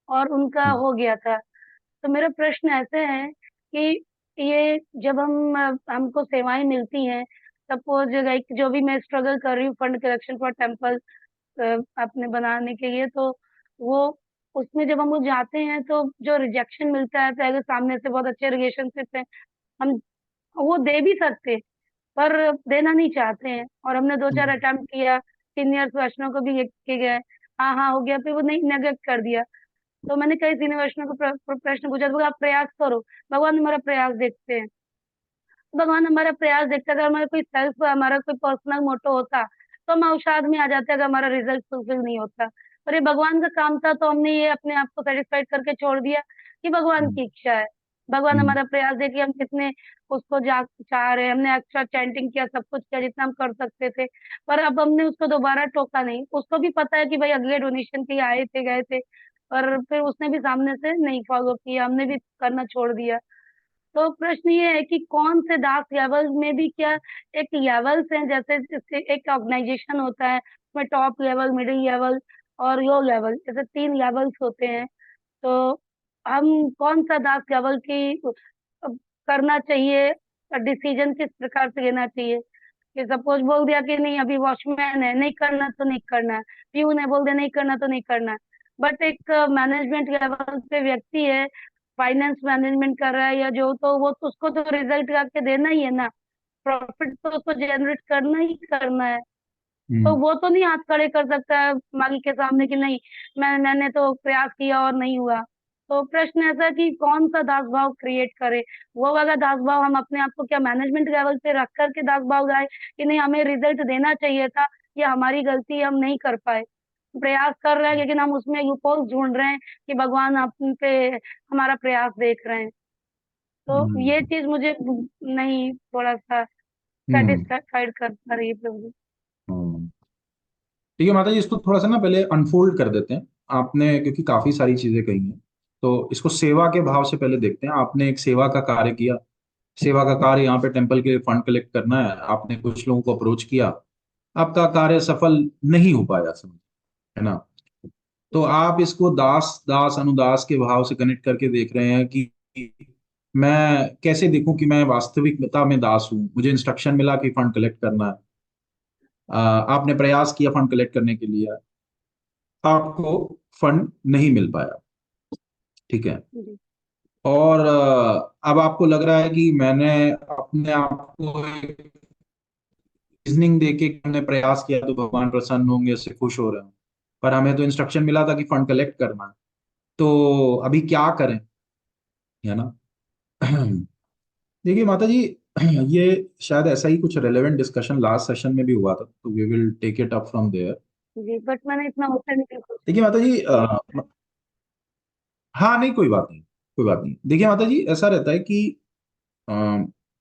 S3: और उनका
S1: हम्म।
S3: हो गया था। तो मेरा प्रश्न ऐसे है कि ये जब हमको सेवाएं मिलती हैं, सपोज लाइक जो भी मैं स्ट्रगल कर रही हूँ फंड कलेक्शन फॉर टेम्पल अपने बनाने के लिए, तो वो उसमें जब हम लोग जाते हैं तो जो रिजेक्शन मिलता है, पहले सामने से बहुत अच्छे रिलेशनशिप है, हम वो दे भी सकते, पर देना नहीं चाहते हैं। और हमने दो चार अटेम्प्ट किया, सीनियर्स वैष्णव को भी लिख के गए, हाँ हाँ हो गया, फिर वो नहीं, नेगलेक्ट कर दिया। तो मैंने कई सीनियर वैष्णव को प्रश्न पूछा, तो बोला, आप प्रयास करो, भगवान हमारा प्रयास देखते हैं। भगवान हमारा प्रयास देखते हैं, अगर हमारा कोई सेल्फ, हमारा कोई पर्सनल मोटो होता तो हम अवसाद में आ जाते अगर हमारा रिजल्ट फुलफिल नहीं होता। पर ये भगवान का काम था, तो हमने ये अपने आप को सेटिस्फाइड करके छोड़ दिया कि भगवान
S1: हम्म।
S3: की इच्छा है। भगवान
S1: हम्म।
S3: हमारा प्रयास देखे हम कितने उसको जा चाह रहे हैं, हमने एक्स्ट्रा चैंटिंग किया, सब कुछ किया जितना हम कर सकते थे, पर अब हमने उसको दोबारा टोका नहीं। उसको भी पता है कि भाई अगले डोनेशन के लिए आए थे, गए थे, पर फिर उसने भी सामने से नहीं फॉलो किया, हमने भी करना छोड़ दिया। तो प्रश्न ये है कि कौन से दास लेवल में भी क्या एक लेवल्स हैं, जैसे जिसके एक ऑर्गेनाइजेशन होता है उसमें टॉप लेवल, मिडिल लेवल और लो लेवल, जैसे तीन लेवल्स होते हैं। तो हम कौन सा दास लेवल की करना चाहिए, डिसीजन किस प्रकार से लेना चाहिए। कि सपोज बोल दिया कि नहीं अभी वॉचमैन है, नहीं करना तो नहीं करना है, प्यून है बोल दिया नहीं करना तो नहीं करना है। बट एक मैनेजमेंट लेवल पे व्यक्ति है, फाइनेंस मैनेजमेंट कर रहा है या जो, तो वो तो उसको तो रिजल्ट करके देना ही है ना, प्रॉफिट तो उसको जनरेट करना ही करना है। तो
S1: हम्म।
S3: वो तो नहीं हाथ खड़े कर सकता है मालिक के सामने कि नहीं, मैंने तो प्रयास किया और नहीं हुआ। तो प्रश्न ऐसा है कि कौन सा दास भाव क्रिएट करे। वो वाला दास भाव हम अपने आप को क्या मैनेजमेंट लेवल पे रख करके दास भाव गाए कि नहीं हमें रिजल्ट देना चाहिए था, या हमारी गलती है, हम नहीं कर पाए, प्रयास कर रहे हैं लेकिन हम उसमें लूपहोल ढूंढ रहे हैं कि भगवान अपन पे हमारा प्रयास देख रहे हैं। तो ये
S1: हम्म।
S3: चीज मुझे नहीं थोड़ा सा
S1: हम्म।
S3: सेटिस्फाइड कर पा रही है प्रभु।
S1: हम्म। ठीक है माता जी, इसको थोड़ा सा ना पहले अनफोल्ड कर देते हैं। आपने क्योंकि काफी सारी चीजें कही हैं, तो इसको सेवा के भाव से पहले देखते हैं। आपने एक सेवा का कार्य किया, सेवा का कार्य यहाँ पे टेम्पल के लिए फंड कलेक्ट करना है, आपने कुछ लोगों को अप्रोच किया, आपका कार्य सफल नहीं हो पाया, समझ, है ना। तो आप इसको दास दास अनुदास के भाव से कनेक्ट करके देख रहे हैं कि मैं कैसे देखूं कि मैं वास्तविकता में दास हूं। मुझे इंस्ट्रक्शन मिला कि फंड कलेक्ट करना है, आपने प्रयास किया फंड कलेक्ट करने के लिए, आपको फंड नहीं मिल पाया, ठीक है।
S3: जी
S1: और अब आपको लग रहा है कि मैंने अपने आप को रीजनिंग देके कि हमने प्रयास किया तो भगवान प्रसन्न होंगे, इससे खुश हो रहे हैं, पर हमें तो इंस्ट्रक्शन मिला था कि फंड कलेक्ट करना है, तो अभी क्या करें, है ना। देखिए माता जी, ये शायद ऐसा ही कुछ रेलेवेंट डिस्कशन लास्ट सेशन में भी हुआ था, तो we will take it up from there.
S3: जी, बट मैंने इतना उत्तर नहीं दिया।
S1: देखिए माता जी, हाँ नहीं, कोई बात नहीं, कोई बात नहीं। देखिए माता जी, ऐसा रहता है कि अ,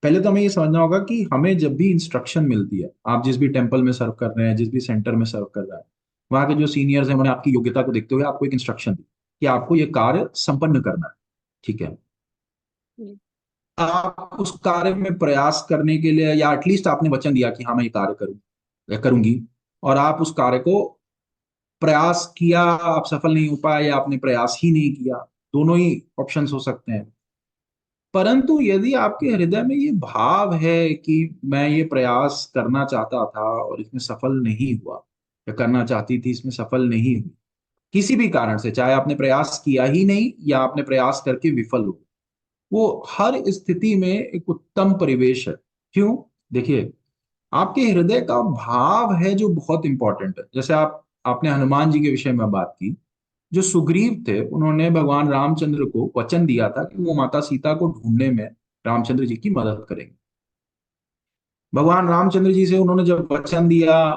S1: पहले तो हमें ये समझना होगा कि हमें जब भी इंस्ट्रक्शन मिलती है, आप जिस भी टेम्पल में सर्व कर रहे हैं, जिस भी सेंटर में सर्व कर रहे हैं, वहां के जो सीनियर्स हैं उन्होंने आपकी योग्यता को देखते हुए आपको एक इंस्ट्रक्शन दी कि आपको ये कार्य संपन्न करना है, ठीक है।
S3: जी
S1: आप उस कार्य में प्रयास करने के लिए, या एटलीस्ट आपने वचन दिया कि हाँ मैं ये कार्य करूँ या करूंगी, और आप उस कार्य को प्रयास किया, आप सफल नहीं हो पाए, या आपने प्रयास ही नहीं किया, दोनों ही ऑप्शंस हो सकते हैं। परंतु यदि आपके हृदय में ये भाव है कि मैं ये प्रयास करना चाहता था और इसमें सफल नहीं हुआ, या करना चाहती थी इसमें सफल नहीं हुई, किसी भी कारण से, चाहे आपने प्रयास किया ही नहीं या आपने प्रयास करके विफल हो, वो हर स्थिति में एक उत्तम परिवेश है। क्यों? देखिए, आपके हृदय का भाव है जो बहुत इंपॉर्टेंट है। जैसे आपने हनुमान जी के विषय में बात की, जो सुग्रीव थे उन्होंने भगवान रामचंद्र को वचन दिया था कि वो माता सीता को ढूंढने में रामचंद्र जी की मदद करेंगे। भगवान रामचंद्र जी से उन्होंने जब वचन दिया,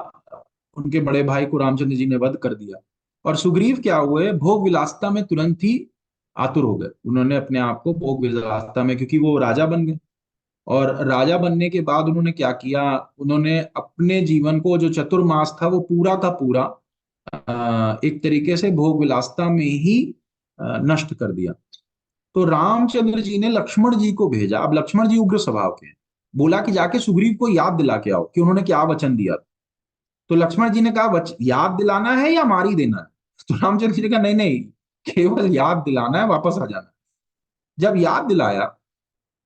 S1: उनके बड़े भाई को रामचंद्र जी ने वध कर दिया, और सुग्रीव क्या हुए, भोग विलासिता में तुरंत ही आतुर हो गए। उन्होंने अपने आप को भोग विलासिता में, क्योंकि वो राजा बन गए, और राजा बनने के बाद उन्होंने क्या किया, उन्होंने अपने जीवन को, जो चतुर्मास था, वो पूरा का पूरा एक तरीके से भोग विलासिता में ही नष्ट कर दिया। तो रामचंद्र जी ने लक्ष्मण जी को भेजा। अब लक्ष्मण जी उग्र स्वभाव के हैं, बोला कि जाके सुग्रीव को याद दिला के आओ कि उन्होंने क्या वचन दिया था। तो लक्ष्मण जी ने कहा, याद दिलाना है या मार ही देना है? तो रामचंद्र जी ने कहा, नहीं नहीं, केवल याद दिलाना है, वापस आ जाना है। जब याद दिलाया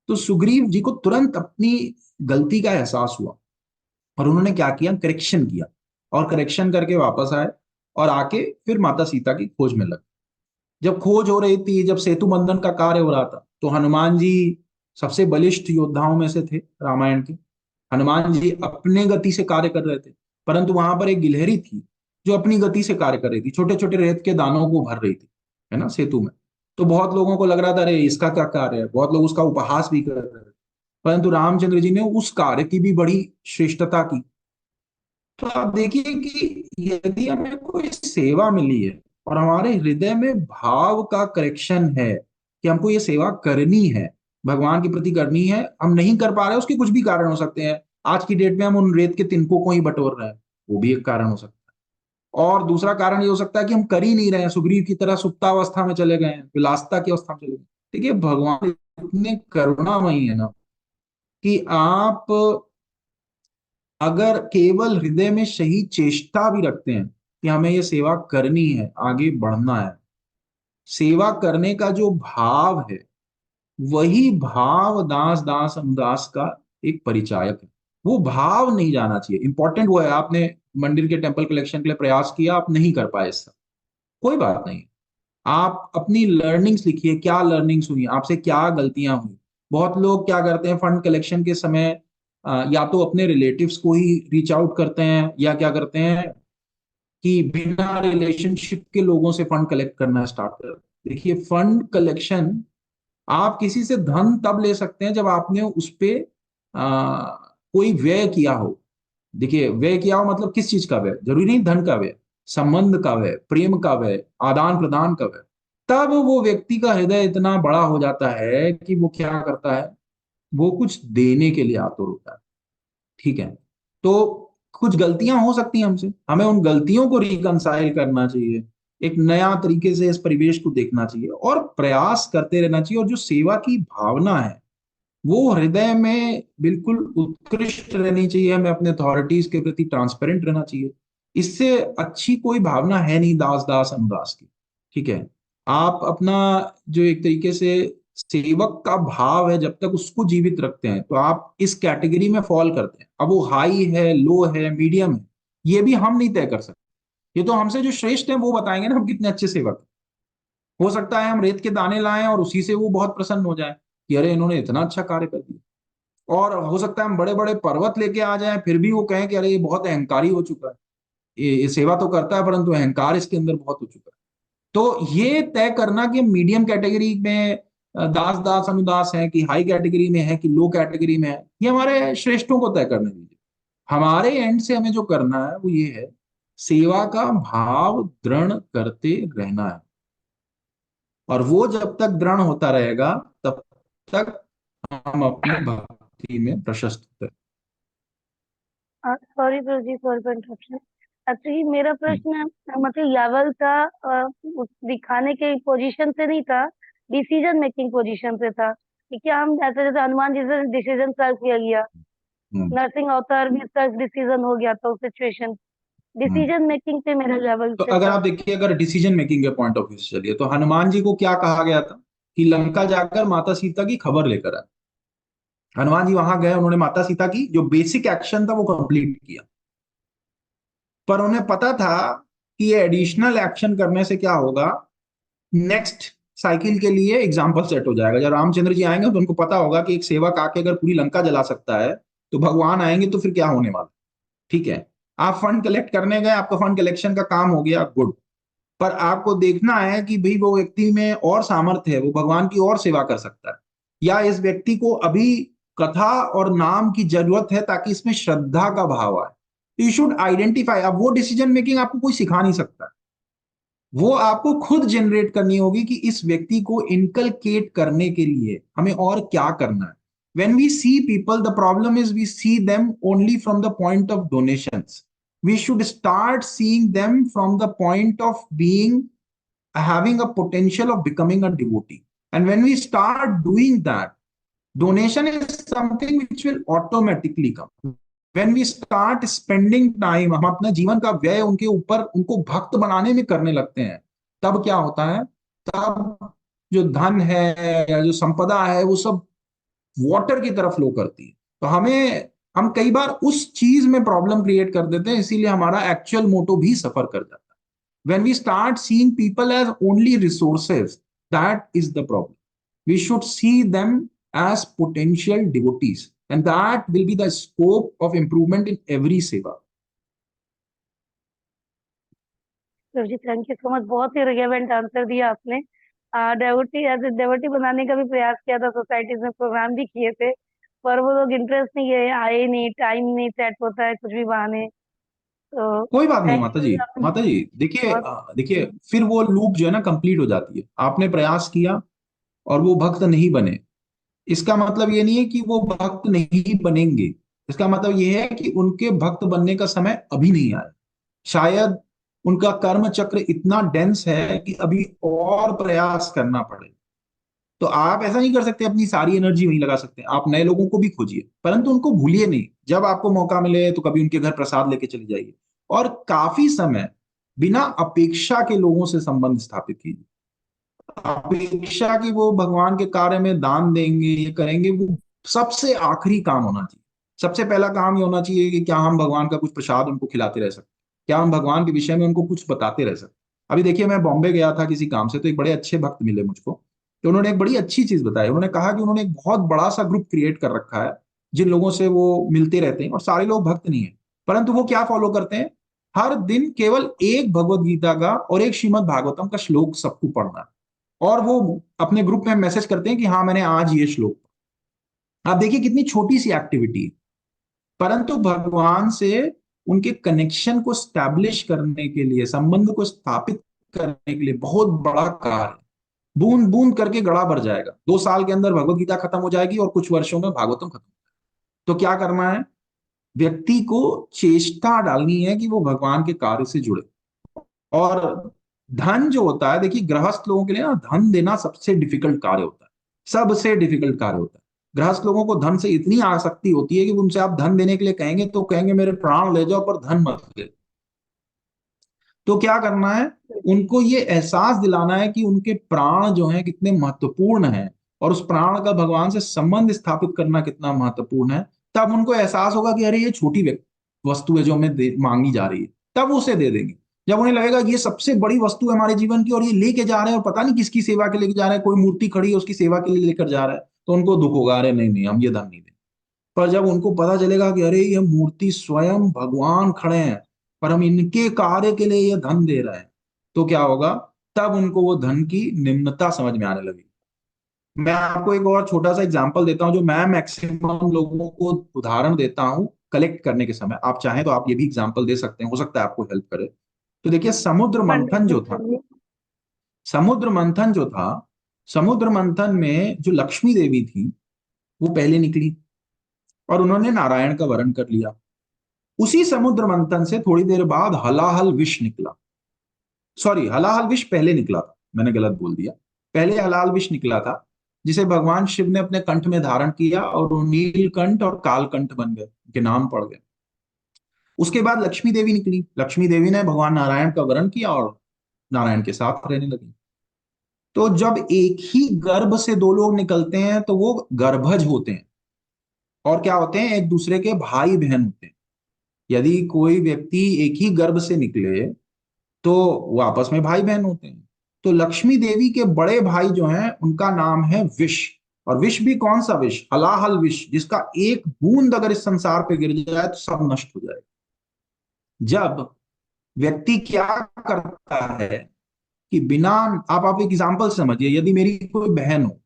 S1: तो सुग्रीव जी को तुरंत अपनी गलती का एहसास हुआ, और उन्होंने क्या किया, करेक्शन किया, और करेक्शन करके वापस आए, और आके फिर माता सीता की खोज में लगे। जब खोज हो रही थी, जब सेतु बंधन का कार्य हो रहा था, तो हनुमान जी सबसे बलिष्ठ योद्धाओं में से थे रामायण के। हनुमान जी अपने गति से कार्य कर रहे थे, परंतु वहां पर एक गिलहरी थी जो अपनी गति से कार्य कर रही थी, छोटे छोटे रेत के दानों को भर रही थी, है ना, सेतु में। तो बहुत लोगों को लग रहा था, अरे इसका क्या कार्य है, बहुत लोग उसका उपहास भी कर रहे थे। परंतु रामचंद्र जी ने उस कार्य की भी बड़ी श्रेष्ठता की। तो आप देखिए कि यदि हमें कोई सेवा मिली है और हमारे हृदय में भाव का करेक्शन है कि हमको ये सेवा करनी है, भगवान के प्रति करनी है, हम नहीं कर पा रहे, उसके कुछ भी कारण हो सकते हैं। आज की डेट में हम उन रेत के तिनकों को ही बटोर रहे हैं, वो भी एक कारण हो सकता है। और दूसरा कारण ये हो सकता है कि हम कर ही नहीं रहे हैं, सुग्रीव की तरह सुप्तावस्था में चले गए हैं, विलासिता की अवस्था में चले गए। देखिए, भगवान इतने करुणामयी है ना, कि आप अगर केवल हृदय में सही चेष्टा भी रखते हैं कि हमें ये सेवा करनी है, आगे बढ़ना है, सेवा करने का जो भाव है, वही भाव दास दास अनुदास का एक परिचायक है। वो भाव नहीं जाना चाहिए, इंपॉर्टेंट वो है। आपने मंदिर के टेम्पल कलेक्शन के लिए प्रयास किया, आप नहीं कर पाए इससे, कोई बात नहीं। आप अपनी लर्निंग्स लिखिए, क्या लर्निंग्स हुई, आपसे क्या गलतियां हुई। बहुत लोग क्या करते हैं, फंड कलेक्शन के समय या तो अपने रिलेटिव्स को ही रीच आउट करते हैं, या क्या करते हैं कि बिना रिलेशनशिप के लोगों से फंड कलेक्ट करना स्टार्ट कर। देखिए, फंड कलेक्शन, आप किसी से धन तब ले सकते हैं जब आपने उस पे कोई व्यय किया हो। देखिए, व्यय किया हो मतलब किस चीज का व्यय, जरूरी नहीं धन का व्यय, संबंध का व्यय, प्रेम का व्यय, आदान प्रदान का व्यय। तब वो व्यक्ति का हृदय इतना बड़ा हो जाता है कि वो क्या करता है, वो कुछ देने के लिए आतुर होता है, ठीक है। तो कुछ गलतियां हो सकती हैं हमसे, हमें उन गलतियों को रिकंसाइल करना चाहिए। एक नया तरीके से इस परिवेश को देखना चाहिए और प्रयास करते रहना चाहिए। और जो सेवा की भावना है वो हृदय में बिल्कुल उत्कृष्ट रहनी चाहिए। हमें अपने अथॉरिटीज के प्रति ट्रांसपेरेंट रहना चाहिए। इससे अच्छी कोई भावना है नहीं दास दास अनुदास की। ठीक है, आप अपना जो एक तरीके से सेवक का भाव है जब तक उसको जीवित रखते हैं तो आप इस कैटेगरी में फॉल करते हैं। अब वो हाई है, लो है, मीडियम है, ये भी हम नहीं तय कर सकते। ये तो हमसे जो श्रेष्ठ है वो बताएंगे ना हम कितने अच्छे सेवक हैं। हो सकता है हम रेत के दाने लाएं और उसी से वो बहुत प्रसन्न हो जाए कि अरे इन्होंने इतना अच्छा कार्य कर दिया। और हो सकता है हम बड़े बड़े पर्वत लेके आ जाएं फिर भी वो कहें कि अरे ये बहुत अहंकारी हो चुका है, ये सेवा तो करता है परंतु अहंकार इसके अंदर बहुत हो चुका है। तो ये तय करना कि मीडियम कैटेगरी में दास दास अनुदास है कि हाई कैटेगरी में है कि लो कैटेगरी में है, ये हमारे श्रेष्ठों को तय करने दीजिए। हमारे एंड से हमें जो करना है वो ये है, सेवा का भाव दृढ़ करते रहना है। और वो जब तक दृढ़ होता रहेगा तब तक हम अपनी भक्ति में प्रशस्त होते
S3: sorry Prabhu ji, sorry for interruption. Actually मेरा
S1: हैं।
S3: प्रश्न मतलब लेवल था, दिखाने के पोजीशन से नहीं था, डिसीजन मेकिंग पोजीशन से था कि क्या हम ऐसे जैसे हनुमान जी से डिसीजन सेल्फ लिया गया,
S1: हम्म,
S3: नर्सिंग अवतार भी सेल्फ डिसीजन हो गया था उस सिचुएशन,
S1: हम्म।
S3: डिसीजन मेकिंग पे मेरा लेवल
S1: तो
S3: से
S1: अगर
S3: था।
S1: आप देखिए, अगर डिसीजन मेकिंग के पॉइंट ऑफ व्यू से चलिए तो हनुमान जी को क्या कहा गया था कि लंका जाकर माता सीता की खबर लेकर आए। हनुमान जी वहां गए, उन्होंने माता सीता की जो बेसिक एक्शन था वो कंप्लीट किया। पर उन्हें पता था कि ये एडिशनल एक्शन करने से क्या होगा, नेक्स्ट साइकिल के लिए एग्जाम्पल सेट हो जाएगा। जब रामचंद्र जी आएंगे तो उनको पता होगा कि एक सेवक आके अगर पूरी लंका जला सकता है तो भगवान आएंगे तो फिर क्या होने वाला। ठीक है, आप फंड कलेक्ट करने गए, आपका फंड कलेक्शन का काम हो गया, गुड। पर आपको देखना है कि भाई वो व्यक्ति में और सामर्थ्य है, वो भगवान की और सेवा कर सकता है, या इस व्यक्ति को अभी कथा और नाम की जरूरत है ताकि इसमें श्रद्धा का भाव आए। You should identify. अब वो डिसीजन मेकिंग आपको कोई सिखा नहीं सकता, वो आपको खुद जनरेट करनी होगी कि इस व्यक्ति को इनकलकेट करने के लिए हमें और क्या करना है। when we see people, the problem is we see them only from the point of donations. We should start seeing them from the point of being, having a potential of becoming a devotee. And when we start doing that, donation is something which will automatically come. When we start spending time, हम अपना जीवन का व्यय उनके ऊपर, उनको भक्त बनाने में करने लगते हैं, तब क्या होता है, तब जो धन है या जो संपदा है वो सब वाटर की तरफ फ्लो करती है। तो हम कई बार उस चीज में प्रॉब्लम क्रिएट कर देते हैं, इसीलिए हमारा एक्चुअल मोटो भी सफर कर जाता है। when we start seeing people as only resources, that is the problem. We should see them as potential devotees, and that will be the scope of improvement in every seva.
S3: Prabhu ji thank you so much, बहुत ही relevant answer दिया आपने। Devotee as a devotee बनाने का भी प्रयास किया था, सोसाइटीज में प्रोग्राम भी किए थे, पर वो लोग इंटरेस्ट नहीं है, आए नहीं, टाइम नहीं सेट होता है, कुछ भी बहाने। तो
S1: कोई बात नहीं
S3: थैंक
S1: माता
S3: यू
S1: जी,
S3: आपने
S1: माता जी देखिए,
S3: बहुत।
S1: देखिए फिर वो लूप जो है ना कंप्लीट हो जाती है। आपने प्रयास किया और वो भक्त नहीं बने, इसका मतलब ये नहीं है कि वो भक्त नहीं बनेंगे। इसका मतलब ये है कि उनके भक्त बनने का समय अभी नहीं आया। शायद उनका कर्म चक्र इतना डेंस है कि अभी और प्रयास करना पड़े। तो आप ऐसा नहीं कर सकते अपनी सारी एनर्जी वहीं लगा सकते हैं, आप नए लोगों को भी खोजिए परंतु उनको भूलिए नहीं। जब आपको मौका मिले तो कभी उनके घर प्रसाद लेके चले जाइए और काफी समय बिना अपेक्षा के लोगों से संबंध स्थापित कीजिए। अपेक्षा की वो भगवान के कार्य में दान देंगे, ये करेंगे, वो सबसे आखिरी काम होना चाहिए। सबसे पहला काम ये होना चाहिए कि क्या हम भगवान का कुछ प्रसाद उनको खिलाते रह सकते, क्या हम भगवान के विषय में उनको कुछ बताते रह सकते। अभी देखिए, मैं बॉम्बे गया था किसी काम से, तो एक बड़े अच्छे भक्त मिले मुझको। तो उन्होंने एक बड़ी अच्छी चीज बताई। उन्होंने कहा कि उन्होंने एक बहुत बड़ा सा ग्रुप क्रिएट कर रखा है जिन लोगों से वो मिलते रहते हैं, और सारे लोग भक्त नहीं है, परंतु वो क्या फॉलो करते हैं, हर दिन केवल एक भगवत गीता का और एक श्रीमद् भागवतम का श्लोक सबको पढ़ना है। और वो अपने ग्रुप में मैसेज करते हैं कि हाँ मैंने आज ये श्लोक। आप देखिए कितनी छोटी सी एक्टिविटी है, परंतु भगवान से उनके कनेक्शन को स्टैब्लिश करने के लिए, संबंध को स्थापित करने के लिए बहुत बड़ा कार्य। बूंद बूंद करके गड़ा भर जाएगा। 2 साल के अंदर भगवत गीता खत्म हो जाएगी और कुछ वर्षों में भागवतम खत्म। तो क्या करना है, व्यक्ति को चेष्टा डालनी है कि वो भगवान के कार्य से जुड़े। और धन जो होता है, देखिए गृहस्थ लोगों के लिए ना धन देना सबसे डिफिकल्ट कार्य होता है, सबसे डिफिकल्ट कार्य होता है। गृहस्थ लोगों को धन से इतनी आसक्ति होती है कि उनसे आप धन देने के लिए कहेंगे तो कहेंगे मेरे प्राण ले जाओ पर धन मत ले। तो क्या करना है, उनको ये एहसास दिलाना है कि उनके प्राण जो हैं कितने महत्वपूर्ण हैं, और उस प्राण का भगवान से संबंध स्थापित करना कितना महत्वपूर्ण है। तब उनको एहसास होगा कि अरे ये छोटी वस्तु है जो हमें मांगी जा रही है, तब उसे दे देंगे। जब उन्हें लगेगा कि ये सबसे बड़ी वस्तु है हमारे जीवन की और ये लेके जा रहे हैं और पता नहीं किसकी सेवा के लेके जा रहे हैं, कोई मूर्ति खड़ी है उसकी सेवा के लिए लेकर जा रहा है, तो उनको दुख होगा, अरे नहीं नहीं हम ये धन नहीं देंगे। पर जब उनको पता चलेगा कि अरे ये मूर्ति स्वयं भगवान खड़े हैं पर हम इनके कार्य के लिए ये धन दे रहे हैं, तो क्या होगा, तब उनको वो धन की निम्नता समझ में आने लगेगी। मैं आपको एक और छोटा सा एग्जांपल देता हूं जो मैं मैक्सिमम लोगों को उदाहरण देता हूं कलेक्ट करने के समय। आप चाहें तो आप ये भी एग्जांपल दे सकते हैं, हो सकता है आपको हेल्प करे। तो देखिए समुद्र मंथन
S3: वंडरफुल
S1: जो था,
S3: प्रभु जी।
S1: समुद्र मंथन जो था, समुद्र मंथन में जो लक्ष्मी देवी थी वो पहले निकली और उन्होंने नारायण का वरण कर लिया। उसी समुद्र मंथन से थोड़ी देर बाद हलाहल विष निकला। सॉरी, हलाहल विष पहले निकला था, मैंने गलत बोल दिया। पहले हलाहल विष निकला था जिसे भगवान शिव ने अपने कंठ में धारण किया और वो नीलकंठ और कालकंठ बन गए, उनके नाम पड़ गए। उसके बाद लक्ष्मी देवी निकली, लक्ष्मी देवी ने भगवान नारायण का वरण किया और नारायण के साथ रहने लगी। तो जब एक ही गर्भ से दो लोग निकलते हैं तो वो गर्भज होते हैं और क्या होते हैं, एक दूसरे के भाई बहन होते हैं। यदि कोई व्यक्ति एक ही गर्भ से निकले तो वो आपस में भाई बहन होते हैं। तो लक्ष्मी देवी के बड़े भाई जो हैं उनका नाम है विष। और विष भी कौन सा विष, हलाहल विष, जिसका एक बूंद अगर इस संसार पे गिर जाए तो सब नष्ट हो जाए। जब व्यक्ति क्या करता है कि बिना, आप एक एग्जाम्पल समझिए, यदि मेरी कोई बहन हो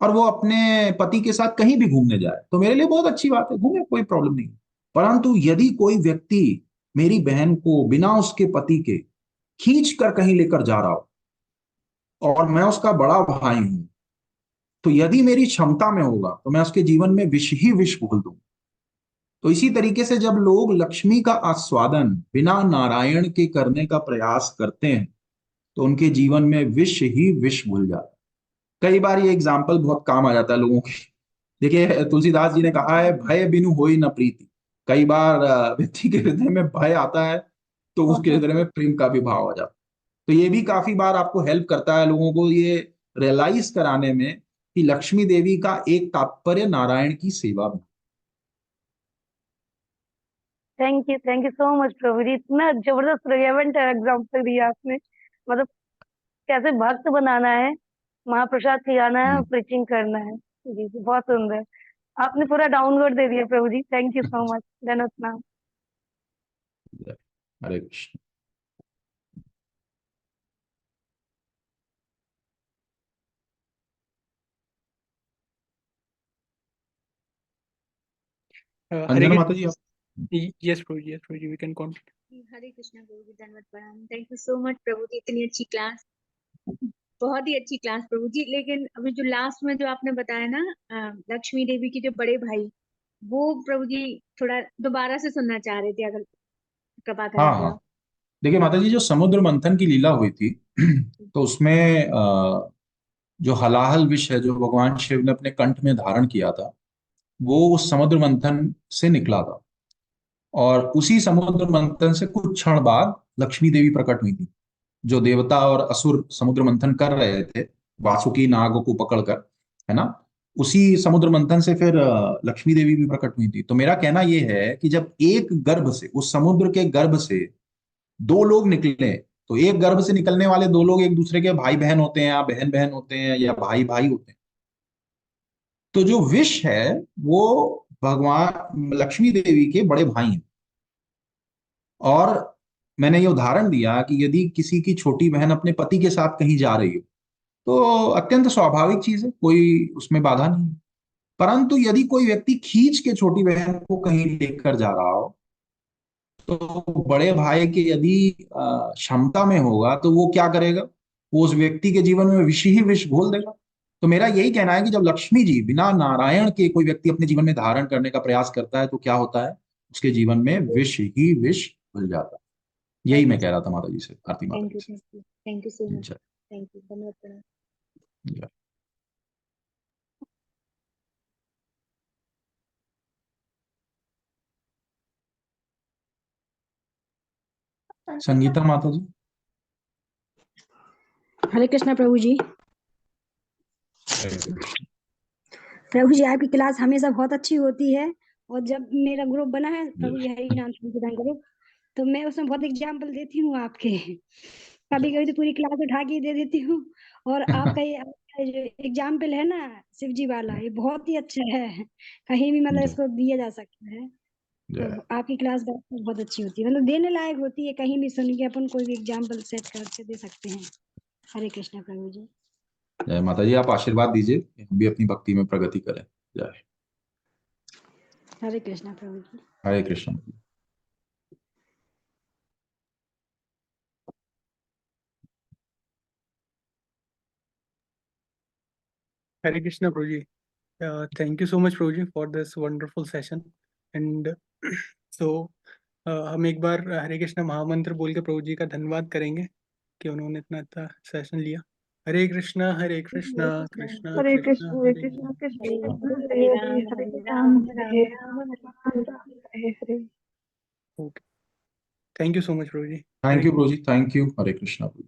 S1: और वो अपने पति के साथ कहीं भी घूमने जाए तो मेरे लिए बहुत अच्छी बात है, घूमे, कोई प्रॉब्लम नहीं। परंतु यदि कोई व्यक्ति मेरी बहन को बिना उसके पति के खींच कर कहीं लेकर जा रहा हो और मैं उसका बड़ा भाई हूं, तो यदि मेरी क्षमता में होगा तो मैं उसके जीवन में विष ही विष घोल दूंगा। तो इसी तरीके से जब लोग लक्ष्मी का आस्वादन बिना नारायण के करने का प्रयास करते हैं तो उनके जीवन में विष ही विष घुल जाता है। कई बार ये एग्जाम्पल बहुत काम आ जाता है लोगों की। देखिए तुलसीदास जी ने कहा है भय बिनु होई न प्रीति। कई बार व्यक्ति के हृदय में भय आता है तो उसके हृदय में प्रेम का भी भाव आ जाता है। तो ये भी काफी बार आपको हेल्प करता है लोगों को ये रियलाइज कराने में कि लक्ष्मी देवी का एक तात्पर्य नारायण की सेवा में।
S3: थैंक यू सो मच प्रभु जी, इतना जबरदस्त रिलेवेंट एग्जाम्पल दिया आपने। मतलब कैसे भक्त बनाना है, महाप्रसाद खिलाना है और प्रीचिंग करना है। जी जी, बहुत सुंदर। आपने पूरा डाउनलोड दे दिया प्रभु ji, thank you so much. धन्यवाद नाम।
S1: हरे कृष्ण।
S2: हरे
S1: अंजना माता जी आप।
S2: यस प्रभु ji, we can continue.
S4: Hare Krishna प्रभु जी, धन्यवाद प्रणाम। थैंक यू सो मच प्रभु जी, इतनी अच्छी क्लास, बहुत ही अच्छी क्लास प्रभु जी। लेकिन अभी जो लास्ट में जो आपने बताया ना, लक्ष्मी देवी के जो बड़े भाई, वो प्रभु जी थोड़ा दोबारा से सुनना चाह रहे थे, अगर कृपा
S1: हाँ
S4: करेंगे
S1: हाँ,
S4: आप।
S1: देखिए माता जी जो समुद्र मंथन की लीला हुई थी तो उसमें जो हलाहल विष है जो भगवान शिव ने अपने कंठ में धारण किया था वो उस समुद्र मंथन से निकला था। और उसी समुद्र मंथन से कुछ क्षण बाद लक्ष्मी देवी प्रकट हुई थी। जो देवता और असुर समुद्र मंथन कर रहे थे वासुकी नाग को पकड़कर, है ना, उसी समुद्र मंथन से फिर लक्ष्मी देवी भी प्रकट हुई थी। तो मेरा कहना यह है कि जब एक गर्भ से, उस समुद्र के गर्भ से दो लोग निकले, तो एक गर्भ से निकलने वाले दो लोग एक दूसरे के भाई बहन होते हैं या बहन बहन होते हैं या भाई भाई होते हैं। तो जो विष है वो भगवान लक्ष्मी देवी के बड़े भाई हैं। और मैंने ये उदाहरण दिया कि यदि किसी की छोटी बहन अपने पति के साथ कहीं जा रही हो तो अत्यंत स्वाभाविक चीज है, कोई उसमें बाधा नहीं है। परंतु यदि कोई व्यक्ति खींच के छोटी बहन को कहीं लेकर जा रहा हो तो बड़े भाई के यदि क्षमता में होगा तो वो क्या करेगा, वो उस व्यक्ति के जीवन में विष ही विष घोल देगा। तो मेरा यही कहना है कि जब लक्ष्मी जी बिना नारायण के कोई व्यक्ति अपने जीवन में धारण करने का प्रयास करता है तो क्या होता है, उसके जीवन में विष ही विष घुल जाता है। यही मैं कह रहा था माता जी से, आरती माता
S4: थैंक
S1: जी
S4: यू
S1: से।
S4: थैंक यू सो मच,
S1: जय
S4: थैंक यू, धन्यवाद प्रणाम।
S1: जय। संगीता माता जी।
S5: हरे कृष्णा प्रभु जी। प्रभु जी आपकी क्लास हमेशा बहुत अच्छी होती है, और जब मेरा ग्रुप बना है प्रभु जी हरि नाम संकीर्तन ग्रुप, तो मैं उसमें बहुत एग्जाम्पल देती हूँ आपके। कभी कभी तो पूरी क्लास उठा के दे देती हूँ। और आपका ये जो एग्जाम्पल है ना शिव जी वाला, ये बहुत ही अच्छा है, कहीं भी मतलब
S1: जय
S5: इसको दिया जा सकता है।
S1: जय।
S5: तो आपकी क्लास बहुत अच्छी होती है, मतलब देने लायक होती है, कहीं भी सुन के अपन कोई भी एग्जाम्पल सेट करके दे सकते हैं। हरे कृष्णा प्रभु जी।
S1: जय माता जी, आप आशीर्वाद दीजिए, हम भी अपनी भक्ति में प्रगति करें। जय।
S5: हरे कृष्णा प्रभु जी।
S1: हरे Krishna.
S2: Hare Krishna, Prabhuji. Thank you so much, Prabhuji, for this wonderful session. And so, हम एक बार हरे कृष्ण महामंत्र बोल के प्रभु जी का धन्यवाद करेंगे कि उन्होंने इतना अच्छा सेशन लिया। Hare Krishna Krishna
S6: Hare
S2: Krishna
S6: Krishna
S2: Hare
S6: Krishna Krishna
S4: Hare
S6: Krishna
S4: Ram
S6: Hare
S4: Hare
S6: Hare
S4: Ram
S6: Hare
S4: Hare
S6: Ram
S4: Ram
S6: Hare
S4: Ram
S6: Ram
S4: Ram
S6: Ram Hare Hare.
S2: Okay, thank you so much प्रभु जी।
S1: थैंक यू प्रभु ji, thank you. Hare Krishna Prabhu.